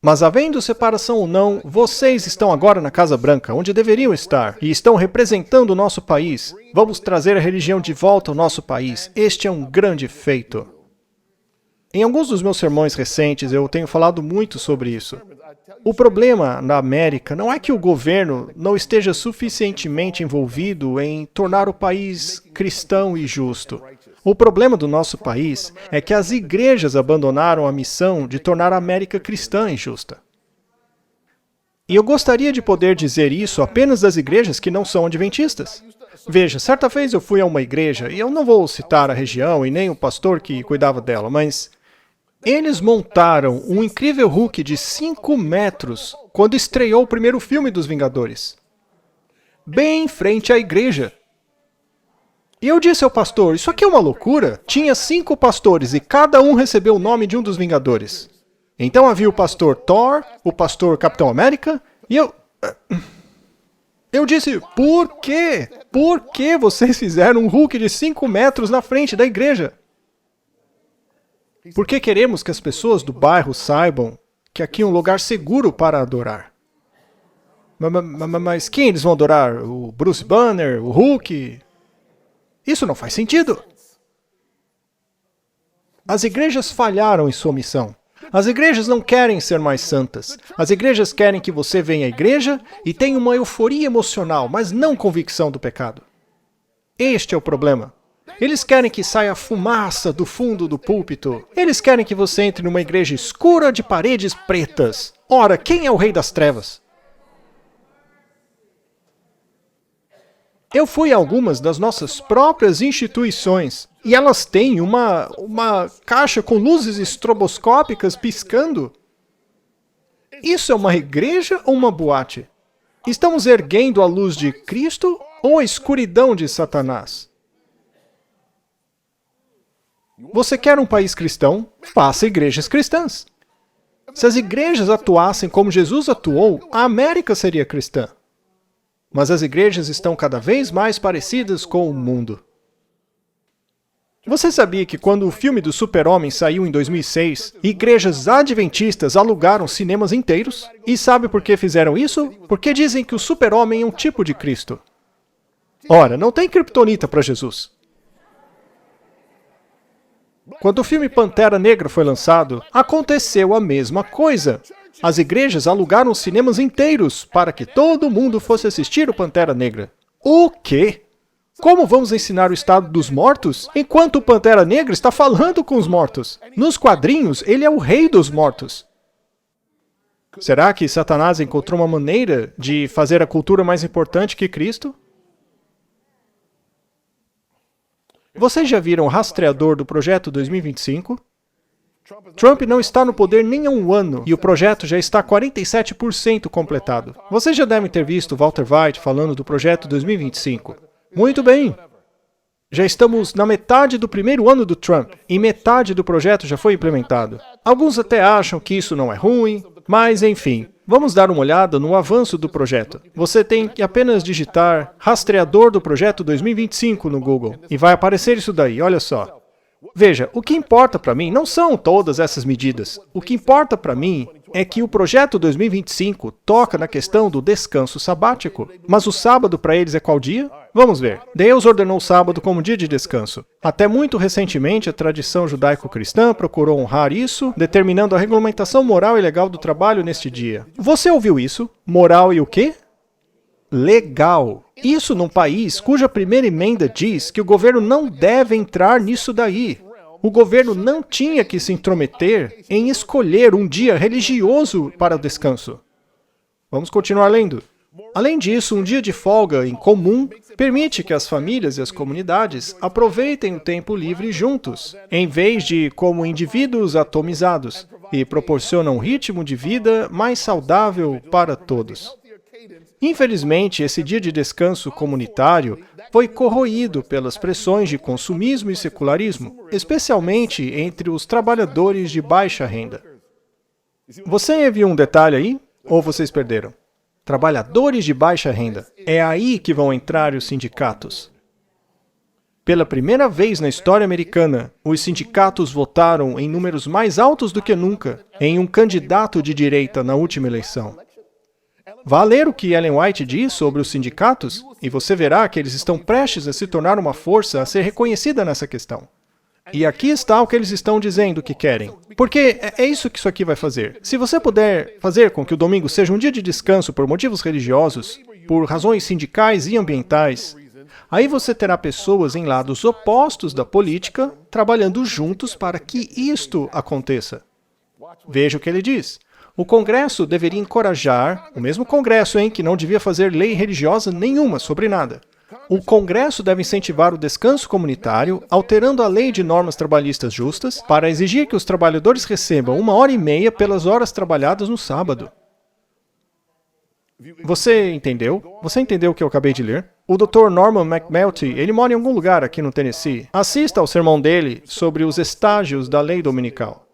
A: Mas havendo separação ou não, vocês estão agora na Casa Branca, onde deveriam estar, e estão representando o nosso país. Vamos trazer a religião de volta ao nosso país. Este é um grande feito. Em alguns dos meus sermões recentes, eu tenho falado muito sobre isso. O problema na América não é que o governo não esteja suficientemente envolvido em tornar o país cristão e justo. O problema do nosso país é que as igrejas abandonaram a missão de tornar a América cristã e justa. E eu gostaria de poder dizer isso apenas das igrejas que não são adventistas. Veja, certa vez eu fui a uma igreja, e eu não vou citar a região e nem o pastor que cuidava dela, mas eles montaram um incrível Hulk de 5 metros quando estreou o primeiro filme dos Vingadores. Bem em frente à igreja. E eu disse ao pastor, isso aqui é uma loucura. Tinha 5 pastores e cada um recebeu o nome de um dos Vingadores. Então havia o pastor Thor, o pastor Capitão América, e eu disse, por quê? Por que vocês fizeram um Hulk de 5 metros na frente da igreja? Porque queremos que as pessoas do bairro saibam que aqui é um lugar seguro para adorar. Mas quem eles vão adorar? O Bruce Banner? O Hulk? Isso não faz sentido. As igrejas falharam em sua missão. As igrejas não querem ser mais santas. As igrejas querem que você venha à igreja e tenha uma euforia emocional, mas não convicção do pecado. Este é o problema. Eles querem que saia fumaça do fundo do púlpito. Eles querem que você entre numa igreja escura de paredes pretas. Ora, quem é o rei das trevas? Eu fui a algumas das nossas próprias instituições e elas têm uma caixa com luzes estroboscópicas piscando. Isso é uma igreja ou uma boate? Estamos erguendo a luz de Cristo ou a escuridão de Satanás? Você quer um país cristão? Faça igrejas cristãs. Se as igrejas atuassem como Jesus atuou, a América seria cristã. Mas as igrejas estão cada vez mais parecidas com o mundo. Você sabia que quando o filme do Super-Homem saiu em 2006, igrejas adventistas alugaram cinemas inteiros? E sabe por que fizeram isso? Porque dizem que o Super-Homem é um tipo de Cristo. Ora, não tem criptonita para Jesus. Quando o filme Pantera Negra foi lançado, aconteceu a mesma coisa. As igrejas alugaram cinemas inteiros para que todo mundo fosse assistir o Pantera Negra. O quê? Como vamos ensinar o estado dos mortos enquanto o Pantera Negra está falando com os mortos? Nos quadrinhos, ele é o rei dos mortos. Será que Satanás encontrou uma maneira de fazer a cultura mais importante que Cristo? Vocês já viram o rastreador do Projeto 2025? Trump não está no poder nem há um ano e o projeto já está 47% completado. Vocês já devem ter visto Walter White falando do Projeto 2025. Muito bem. Já estamos na metade do primeiro ano do Trump e metade do projeto já foi implementado. Alguns até acham que isso não é ruim, mas enfim, vamos dar uma olhada no avanço do projeto. Você tem que apenas digitar rastreador do Projeto 2025 no Google e vai aparecer isso daí, olha só. Veja, o que importa para mim não são todas essas medidas. O que importa para mim é que o Projeto 2025 toca na questão do descanso sabático. Mas o sábado para eles é qual dia? Vamos ver. Deus ordenou o sábado como dia de descanso. Até muito recentemente, a tradição judaico-cristã procurou honrar isso, determinando a regulamentação moral e legal do trabalho neste dia. Você ouviu isso? Moral e o quê? Legal. Isso num país cuja primeira emenda diz que o governo não deve entrar nisso daí. O governo não tinha que se intrometer em escolher um dia religioso para o descanso. Vamos continuar lendo. Além disso, um dia de folga em comum permite que as famílias e as comunidades aproveitem o tempo livre juntos, em vez de como indivíduos atomizados, e proporciona um ritmo de vida mais saudável para todos. Infelizmente, esse dia de descanso comunitário foi corroído pelas pressões de consumismo e secularismo, especialmente entre os trabalhadores de baixa renda. Você viu um detalhe aí? Ou vocês perderam? Trabalhadores de baixa renda. É aí que vão entrar os sindicatos. Pela primeira vez na história americana, os sindicatos votaram em números mais altos do que nunca em um candidato de direita na última eleição. Vá ler o que Ellen White diz sobre os sindicatos e você verá que eles estão prestes a se tornar uma força a ser reconhecida nessa questão. E aqui está o que eles estão dizendo que querem. Porque é isso que isso aqui vai fazer. Se você puder fazer com que o domingo seja um dia de descanso por motivos religiosos, por razões sindicais e ambientais, aí você terá pessoas em lados opostos da política trabalhando juntos para que isto aconteça. Veja o que ele diz. O Congresso deveria encorajar, o mesmo Congresso, que não devia fazer lei religiosa nenhuma sobre nada. O Congresso deve incentivar o descanso comunitário, alterando a lei de normas trabalhistas justas, para exigir que os trabalhadores recebam 1h30 pelas horas trabalhadas no sábado. Você entendeu? Você entendeu o que eu acabei de ler? O Dr. Norman McMelty, ele mora em algum lugar aqui no Tennessee. Assista ao sermão dele sobre os estágios da lei dominical.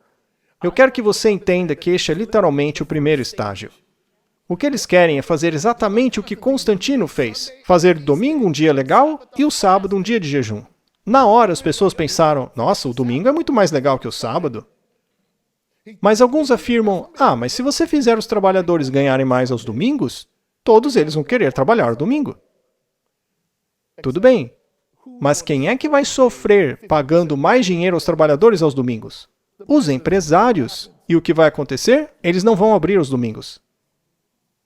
A: Eu quero que você entenda que este é literalmente o primeiro estágio. O que eles querem é fazer exatamente o que Constantino fez. Fazer domingo um dia legal e o sábado um dia de jejum. Na hora as pessoas pensaram, nossa, o domingo é muito mais legal que o sábado. Mas alguns afirmam, mas se você fizer os trabalhadores ganharem mais aos domingos, todos eles vão querer trabalhar domingo. Tudo bem, mas quem é que vai sofrer pagando mais dinheiro aos trabalhadores aos domingos? Os empresários. E o que vai acontecer? Eles não vão abrir aos domingos.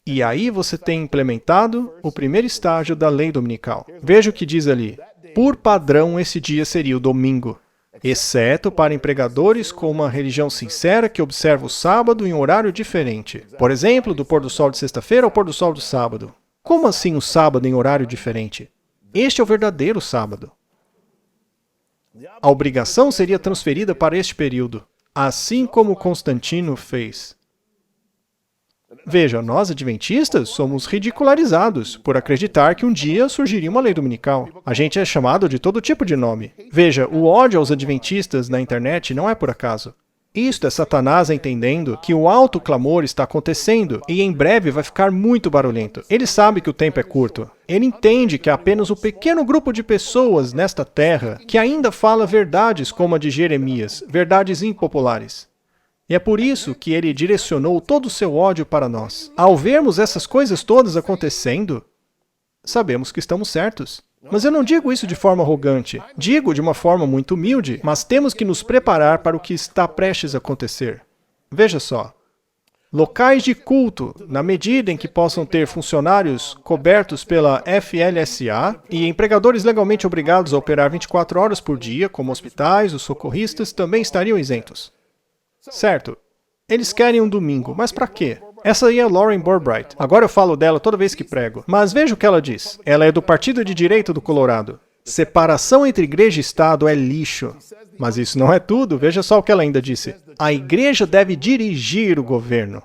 A: E aí você tem implementado o primeiro estágio da lei dominical. Veja o que diz ali. Por padrão, esse dia seria o domingo, exceto para empregadores com uma religião sincera que observa o sábado em um horário diferente. Por exemplo, do pôr do sol de sexta-feira ao pôr do sol do sábado. Como assim o sábado em horário diferente? Este é o verdadeiro sábado. A obrigação seria transferida para este período, assim como Constantino fez. Veja, nós adventistas somos ridicularizados por acreditar que um dia surgiria uma lei dominical. A gente é chamado de todo tipo de nome. Veja, o ódio aos adventistas na internet não é por acaso. Isto é Satanás entendendo que o alto clamor está acontecendo e em breve vai ficar muito barulhento. Ele sabe que o tempo é curto. Ele entende que há apenas um pequeno grupo de pessoas nesta terra que ainda fala verdades como a de Jeremias, verdades impopulares. E é por isso que ele direcionou todo o seu ódio para nós. Ao vermos essas coisas todas acontecendo, sabemos que estamos certos. Mas eu não digo isso de forma arrogante. Digo de uma forma muito humilde, mas temos que nos preparar para o que está prestes a acontecer. Veja só. Locais de culto, na medida em que possam ter funcionários cobertos pela FLSA e empregadores legalmente obrigados a operar 24 horas por dia, como hospitais, os socorristas, também estariam isentos. Certo. Eles querem um domingo, mas para quê? Essa aí é Lauren Boebert. Agora eu falo dela toda vez que prego. Mas veja o que ela diz. Ela é do Partido de Direita do Colorado. Separação entre igreja e Estado é lixo. Mas isso não é tudo. Veja só o que ela ainda disse. A igreja deve dirigir o governo.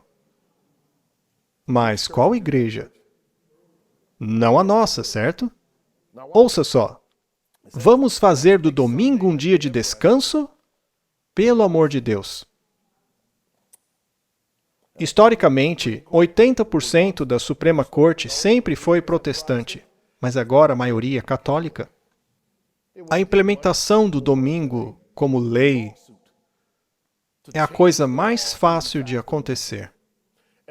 A: Mas qual igreja? Não a nossa, certo? Ouça só. Vamos fazer do domingo um dia de descanso? Pelo amor de Deus. Historicamente, 80% da Suprema Corte sempre foi protestante, mas agora a maioria é católica. A implementação do domingo como lei é a coisa mais fácil de acontecer.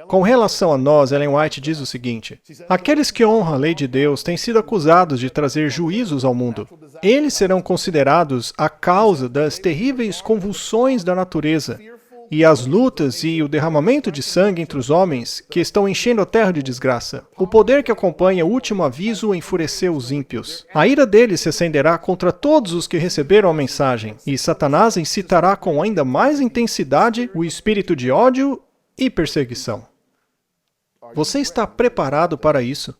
A: Com relação a nós, Ellen White diz o seguinte: aqueles que honram a lei de Deus têm sido acusados de trazer juízos ao mundo. Eles serão considerados a causa das terríveis convulsões da natureza e as lutas e o derramamento de sangue entre os homens que estão enchendo a terra de desgraça. O poder que acompanha o último aviso enfureceu os ímpios. A ira deles se acenderá contra todos os que receberam a mensagem, e Satanás incitará com ainda mais intensidade o espírito de ódio e perseguição. Você está preparado para isso?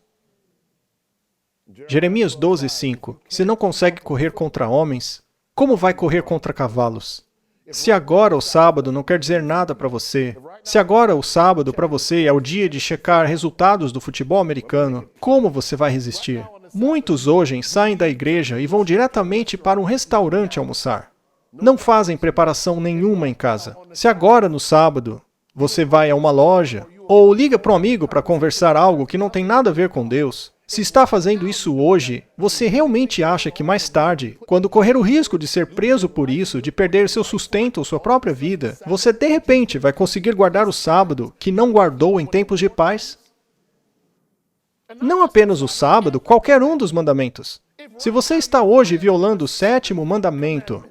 A: Jeremias 12:5. Se não consegue correr contra homens, como vai correr contra cavalos? Se agora o sábado não quer dizer nada para você, se agora o sábado para você é o dia de checar resultados do futebol americano, como você vai resistir? Muitos hoje saem da igreja e vão diretamente para um restaurante almoçar. Não fazem preparação nenhuma em casa. Se agora no sábado você vai a uma loja ou liga para um amigo para conversar algo que não tem nada a ver com Deus, se está fazendo isso hoje, você realmente acha que mais tarde, quando correr o risco de ser preso por isso, de perder seu sustento ou sua própria vida, você de repente vai conseguir guardar o sábado que não guardou em tempos de paz? Não apenas o sábado, qualquer um dos mandamentos. Se você está hoje violando o 7º mandamento,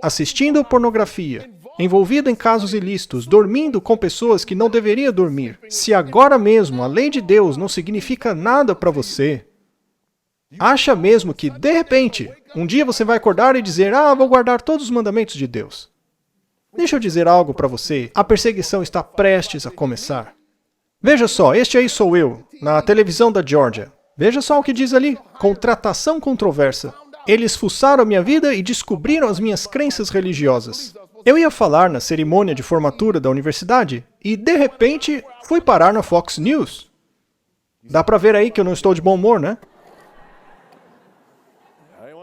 A: assistindo pornografia, envolvido em casos ilícitos, dormindo com pessoas que não deveria dormir, se agora mesmo a lei de Deus não significa nada para você, acha mesmo que, de repente, um dia você vai acordar e dizer, vou guardar todos os mandamentos de Deus. Deixa eu dizer algo para você, a perseguição está prestes a começar. Veja só, este aí sou eu, na televisão da Georgia. Veja só o que diz ali, contratação controversa. Eles fuçaram a minha vida e descobriram as minhas crenças religiosas. Eu ia falar na cerimônia de formatura da universidade e, de repente, fui parar na Fox News. Dá pra ver aí que eu não estou de bom humor, né?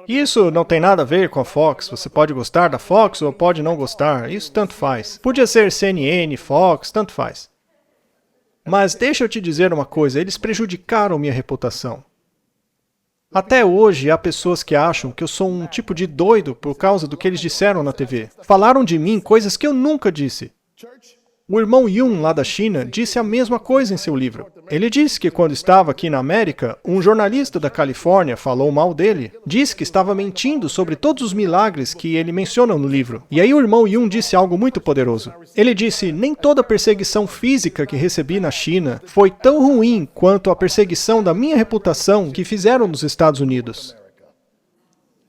A: Isso não tem nada a ver com a Fox. Você pode gostar da Fox ou pode não gostar. Isso tanto faz. Podia ser CNN, Fox, tanto faz. Mas deixa eu te dizer uma coisa, eles prejudicaram minha reputação. Até hoje, há pessoas que acham que eu sou um tipo de doido por causa do que eles disseram na TV. Falaram de mim coisas que eu nunca disse. O irmão Yun, lá da China, disse a mesma coisa em seu livro. Ele disse que quando estava aqui na América, um jornalista da Califórnia falou mal dele. Disse que estava mentindo sobre todos os milagres que ele menciona no livro. E aí o irmão Yun disse algo muito poderoso. Ele disse, nem toda perseguição física que recebi na China foi tão ruim quanto a perseguição da minha reputação que fizeram nos Estados Unidos.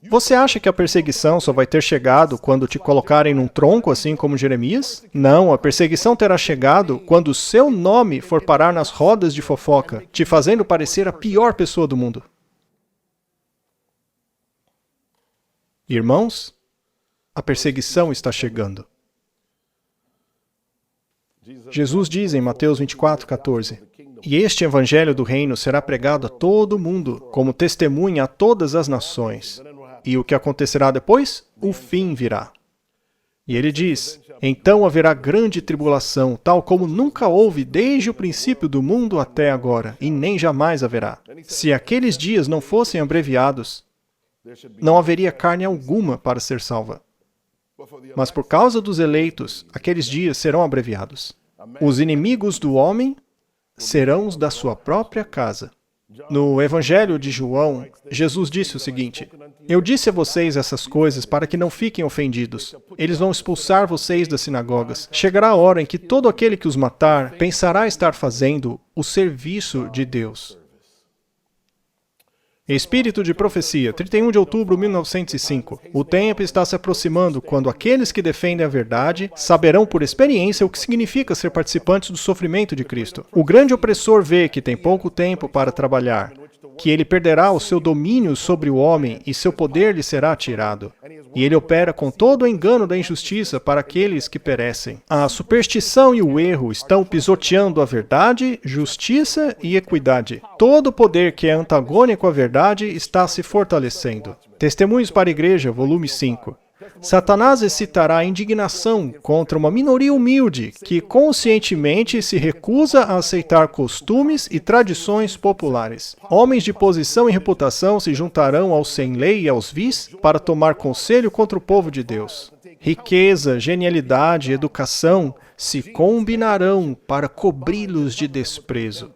A: Você acha que a perseguição só vai ter chegado quando te colocarem num tronco, assim como Jeremias? Não, a perseguição terá chegado quando o seu nome for parar nas rodas de fofoca, te fazendo parecer a pior pessoa do mundo. Irmãos, a perseguição está chegando. Jesus diz em Mateus 24:14, e este evangelho do reino será pregado a todo mundo, como testemunha a todas as nações. E o que acontecerá depois? O fim virá. E ele diz, então haverá grande tribulação, tal como nunca houve desde o princípio do mundo até agora, e nem jamais haverá. Se aqueles dias não fossem abreviados, não haveria carne alguma para ser salva. Mas por causa dos eleitos, aqueles dias serão abreviados. Os inimigos do homem serão os da sua própria casa. No Evangelho de João, Jesus disse o seguinte, eu disse a vocês essas coisas para que não fiquem ofendidos. Eles vão expulsar vocês das sinagogas. Chegará a hora em que todo aquele que os matar pensará estar fazendo o serviço de Deus. Espírito de Profecia, 31 de outubro de 1905. O tempo está se aproximando quando aqueles que defendem a verdade saberão por experiência o que significa ser participantes do sofrimento de Cristo. O grande opressor vê que tem pouco tempo para trabalhar, que ele perderá o seu domínio sobre o homem e seu poder lhe será tirado. E ele opera com todo o engano da injustiça para aqueles que perecem. A superstição e o erro estão pisoteando a verdade, justiça e equidade. Todo o poder que é antagônico à verdade está se fortalecendo. Testemunhos para a Igreja, volume 5. Satanás excitará a indignação contra uma minoria humilde que conscientemente se recusa a aceitar costumes e tradições populares. Homens de posição e reputação se juntarão aos sem lei e aos vis para tomar conselho contra o povo de Deus. Riqueza, genialidade e educação se combinarão para cobri-los de desprezo.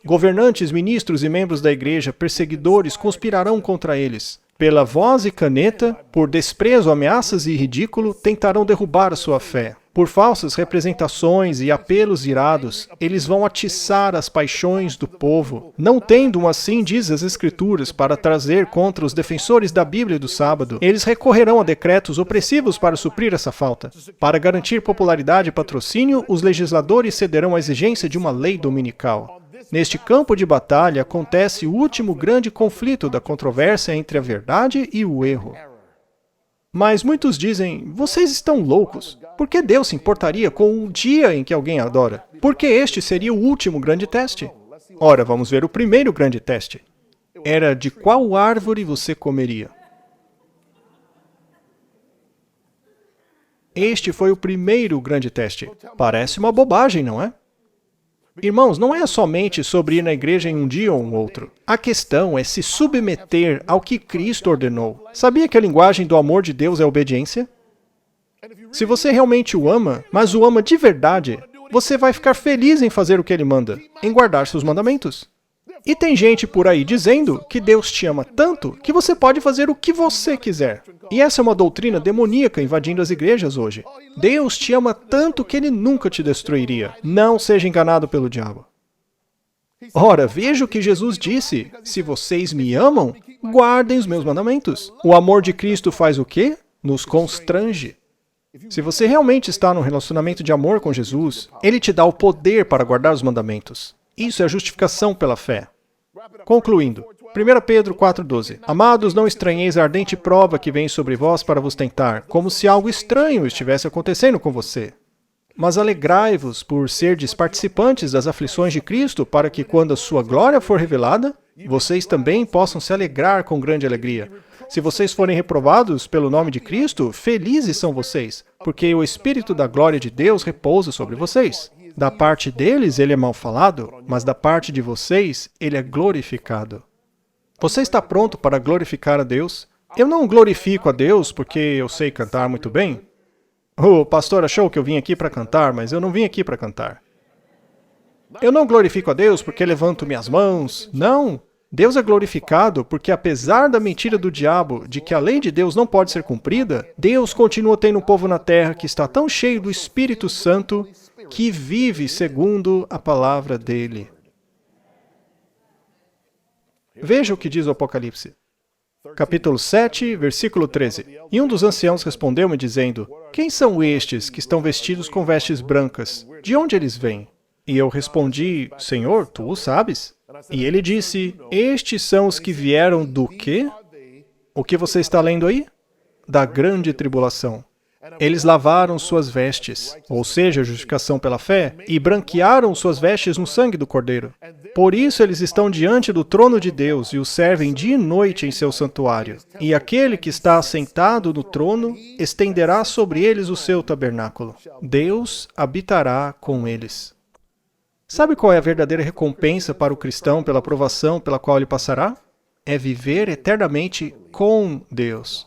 A: Governantes, ministros e membros da igreja, perseguidores, conspirarão contra eles. Pela voz e caneta, por desprezo, ameaças e ridículo, tentarão derrubar a sua fé. Por falsas representações e apelos irados, eles vão atiçar as paixões do povo. Não tendo assim, diz as Escrituras, para trazer contra os defensores da Bíblia e do sábado, eles recorrerão a decretos opressivos para suprir essa falta. Para garantir popularidade e patrocínio, os legisladores cederão à exigência de uma lei dominical. Neste campo de batalha acontece o último grande conflito da controvérsia entre a verdade e o erro. Mas muitos dizem, vocês estão loucos. Por que Deus se importaria com o dia em que alguém adora? Porque este seria o último grande teste. Ora, vamos ver o primeiro grande teste. Era de qual árvore você comeria? Este foi o primeiro grande teste. Parece uma bobagem, não é? Irmãos, não é somente sobre ir na igreja em um dia ou um outro. A questão é se submeter ao que Cristo ordenou. Sabia que a linguagem do amor de Deus é obediência? Se você realmente o ama, mas o ama de verdade, você vai ficar feliz em fazer o que ele manda, em guardar seus mandamentos. E tem gente por aí dizendo que Deus te ama tanto que você pode fazer o que você quiser. E essa é uma doutrina demoníaca invadindo as igrejas hoje. Deus te ama tanto que ele nunca te destruiria. Não seja enganado pelo diabo. Ora, veja o que Jesus disse. Se vocês me amam, guardem os meus mandamentos. O amor de Cristo faz o quê? Nos constrange. Se você realmente está num relacionamento de amor com Jesus, ele te dá o poder para guardar os mandamentos. Isso é a justificação pela fé. Concluindo, 1 Pedro 4,12. Amados, não estranheis a ardente prova que vem sobre vós para vos tentar, como se algo estranho estivesse acontecendo com você. Mas alegrai-vos por serdes participantes das aflições de Cristo, para que, quando a sua glória for revelada, vocês também possam se alegrar com grande alegria. Se vocês forem reprovados pelo nome de Cristo, felizes são vocês, porque o Espírito da glória de Deus repousa sobre vocês. Da parte deles, ele é mal falado, mas da parte de vocês, ele é glorificado. Você está pronto para glorificar a Deus? Eu não glorifico a Deus porque eu sei cantar muito bem. O pastor achou que eu vim aqui para cantar, mas eu não vim aqui para cantar. Eu não glorifico a Deus porque levanto minhas mãos. Não! Deus é glorificado porque, apesar da mentira do diabo de que a lei de Deus não pode ser cumprida, Deus continua tendo um povo na terra que está tão cheio do Espírito Santo que vive segundo a palavra dele. Veja o que diz o Apocalipse. capítulo 7, versículo 13. E um dos anciãos respondeu-me dizendo, quem são estes que estão vestidos com vestes brancas? De onde eles vêm? E eu respondi, Senhor, tu o sabes. E ele disse, estes são os que vieram do quê? O que você está lendo aí? Da grande tribulação. Eles lavaram suas vestes, ou seja, a justificação pela fé, e branquearam suas vestes no sangue do Cordeiro. Por isso eles estão diante do trono de Deus e o servem dia e noite em seu santuário. E aquele que está assentado no trono estenderá sobre eles o seu tabernáculo. Deus habitará com eles. Sabe qual é a verdadeira recompensa para o cristão pela provação pela qual ele passará? É viver eternamente com Deus.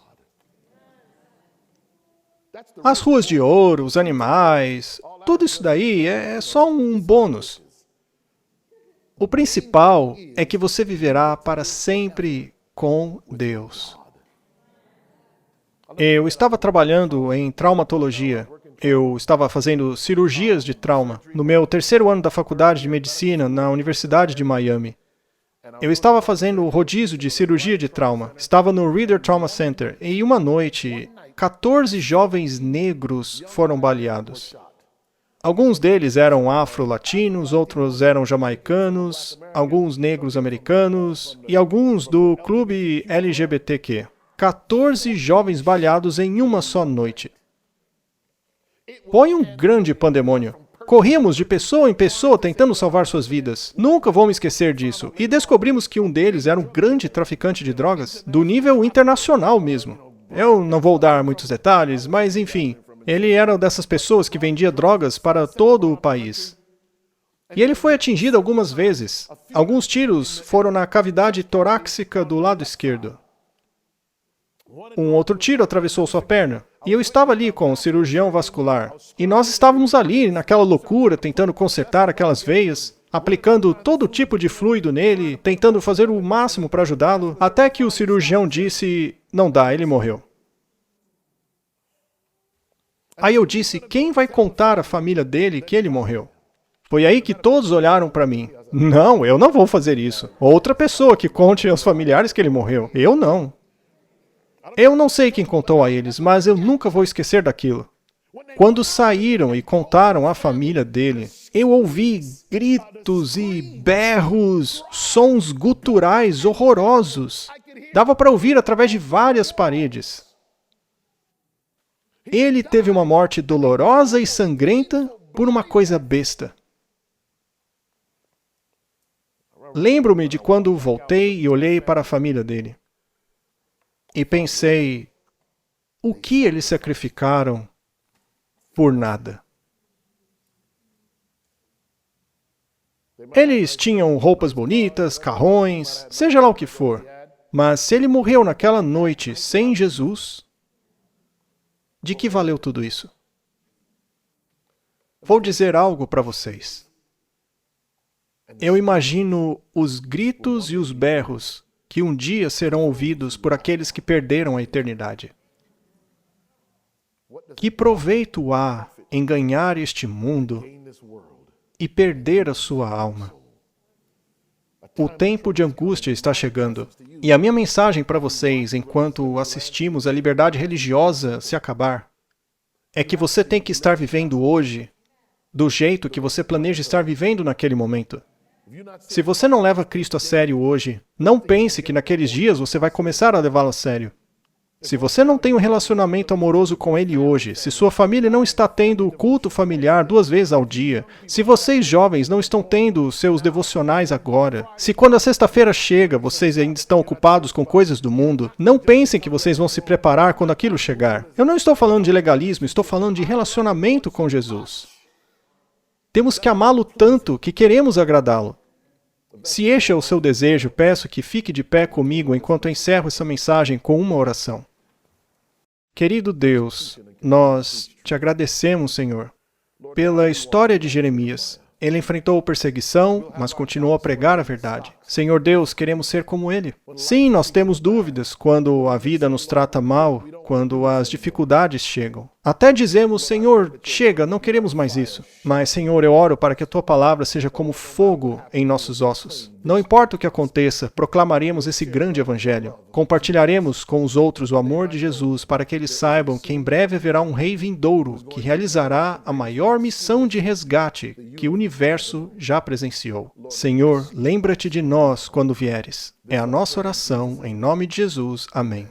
A: As ruas de ouro, os animais, tudo isso daí é só um bônus. O principal é que você viverá para sempre com Deus. Eu estava trabalhando em traumatologia. Eu estava fazendo cirurgias de trauma no meu terceiro ano da faculdade de medicina na Universidade de Miami. Eu estava fazendo rodízio de cirurgia de trauma. Estava no Reader Trauma Center e uma noite, 14 jovens negros foram baleados. Alguns deles eram afro-latinos, outros eram jamaicanos, alguns negros americanos e alguns do clube LGBTQ. 14 jovens baleados em uma só noite. Foi um grande pandemônio. Corríamos de pessoa em pessoa tentando salvar suas vidas. Nunca vou me esquecer disso. E descobrimos que um deles era um grande traficante de drogas, do nível internacional mesmo. Eu não vou dar muitos detalhes, mas enfim, ele era dessas pessoas que vendia drogas para todo o país. E ele foi atingido algumas vezes. Alguns tiros foram na cavidade torácica do lado esquerdo. Um outro tiro atravessou sua perna. E eu estava ali com o cirurgião vascular. E nós estávamos ali, naquela loucura, tentando consertar aquelas veias, aplicando todo tipo de fluido nele, tentando fazer o máximo para ajudá-lo, até que o cirurgião disse, não dá, ele morreu. Aí eu disse, quem vai contar à família dele que ele morreu? Foi aí que todos olharam para mim. Não, eu não vou fazer isso. Outra pessoa que conte aos familiares que ele morreu. Eu não. Eu não sei quem contou a eles, mas eu nunca vou esquecer daquilo. Quando saíram e contaram à família dele, eu ouvi gritos e berros, sons guturais horrorosos. Dava para ouvir através de várias paredes. Ele teve uma morte dolorosa e sangrenta por uma coisa besta. Lembro-me de quando voltei e olhei para a família dele. E pensei, o que eles sacrificaram por nada? Eles tinham roupas bonitas, carrões, seja lá o que for. Mas se ele morreu naquela noite sem Jesus, de que valeu tudo isso? Vou dizer algo para vocês. Eu imagino os gritos e os berros que um dia serão ouvidos por aqueles que perderam a eternidade. Que proveito há em ganhar este mundo e perder a sua alma? O tempo de angústia está chegando. E a minha mensagem para vocês, enquanto assistimos a liberdade religiosa se acabar, é que você tem que estar vivendo hoje do jeito que você planeja estar vivendo naquele momento. Se você não leva Cristo a sério hoje, não pense que naqueles dias você vai começar a levá-lo a sério. Se você não tem um relacionamento amoroso com Ele hoje, se sua família não está tendo o culto familiar 2 vezes ao dia, se vocês jovens não estão tendo seus devocionais agora, se quando a sexta-feira chega vocês ainda estão ocupados com coisas do mundo, não pensem que vocês vão se preparar quando aquilo chegar. Eu não estou falando de legalismo, estou falando de relacionamento com Jesus. Temos que amá-lo tanto que queremos agradá-lo. Se este é o seu desejo, peço que fique de pé comigo enquanto encerro essa mensagem com uma oração. Querido Deus, nós te agradecemos, Senhor, pela história de Jeremias. Ele enfrentou perseguição, mas continuou a pregar a verdade. Senhor Deus, queremos ser como ele. Sim, nós temos dúvidas quando a vida nos trata mal, quando as dificuldades chegam. Até dizemos, Senhor, chega, não queremos mais isso. Mas, Senhor, eu oro para que a Tua palavra seja como fogo em nossos ossos. Não importa o que aconteça, proclamaremos esse grande evangelho. Compartilharemos com os outros o amor de Jesus para que eles saibam que em breve haverá um rei vindouro que realizará a maior missão de resgate que o universo já presenciou. Senhor, lembra-te de nós quando vieres. É a nossa oração, em nome de Jesus. Amém.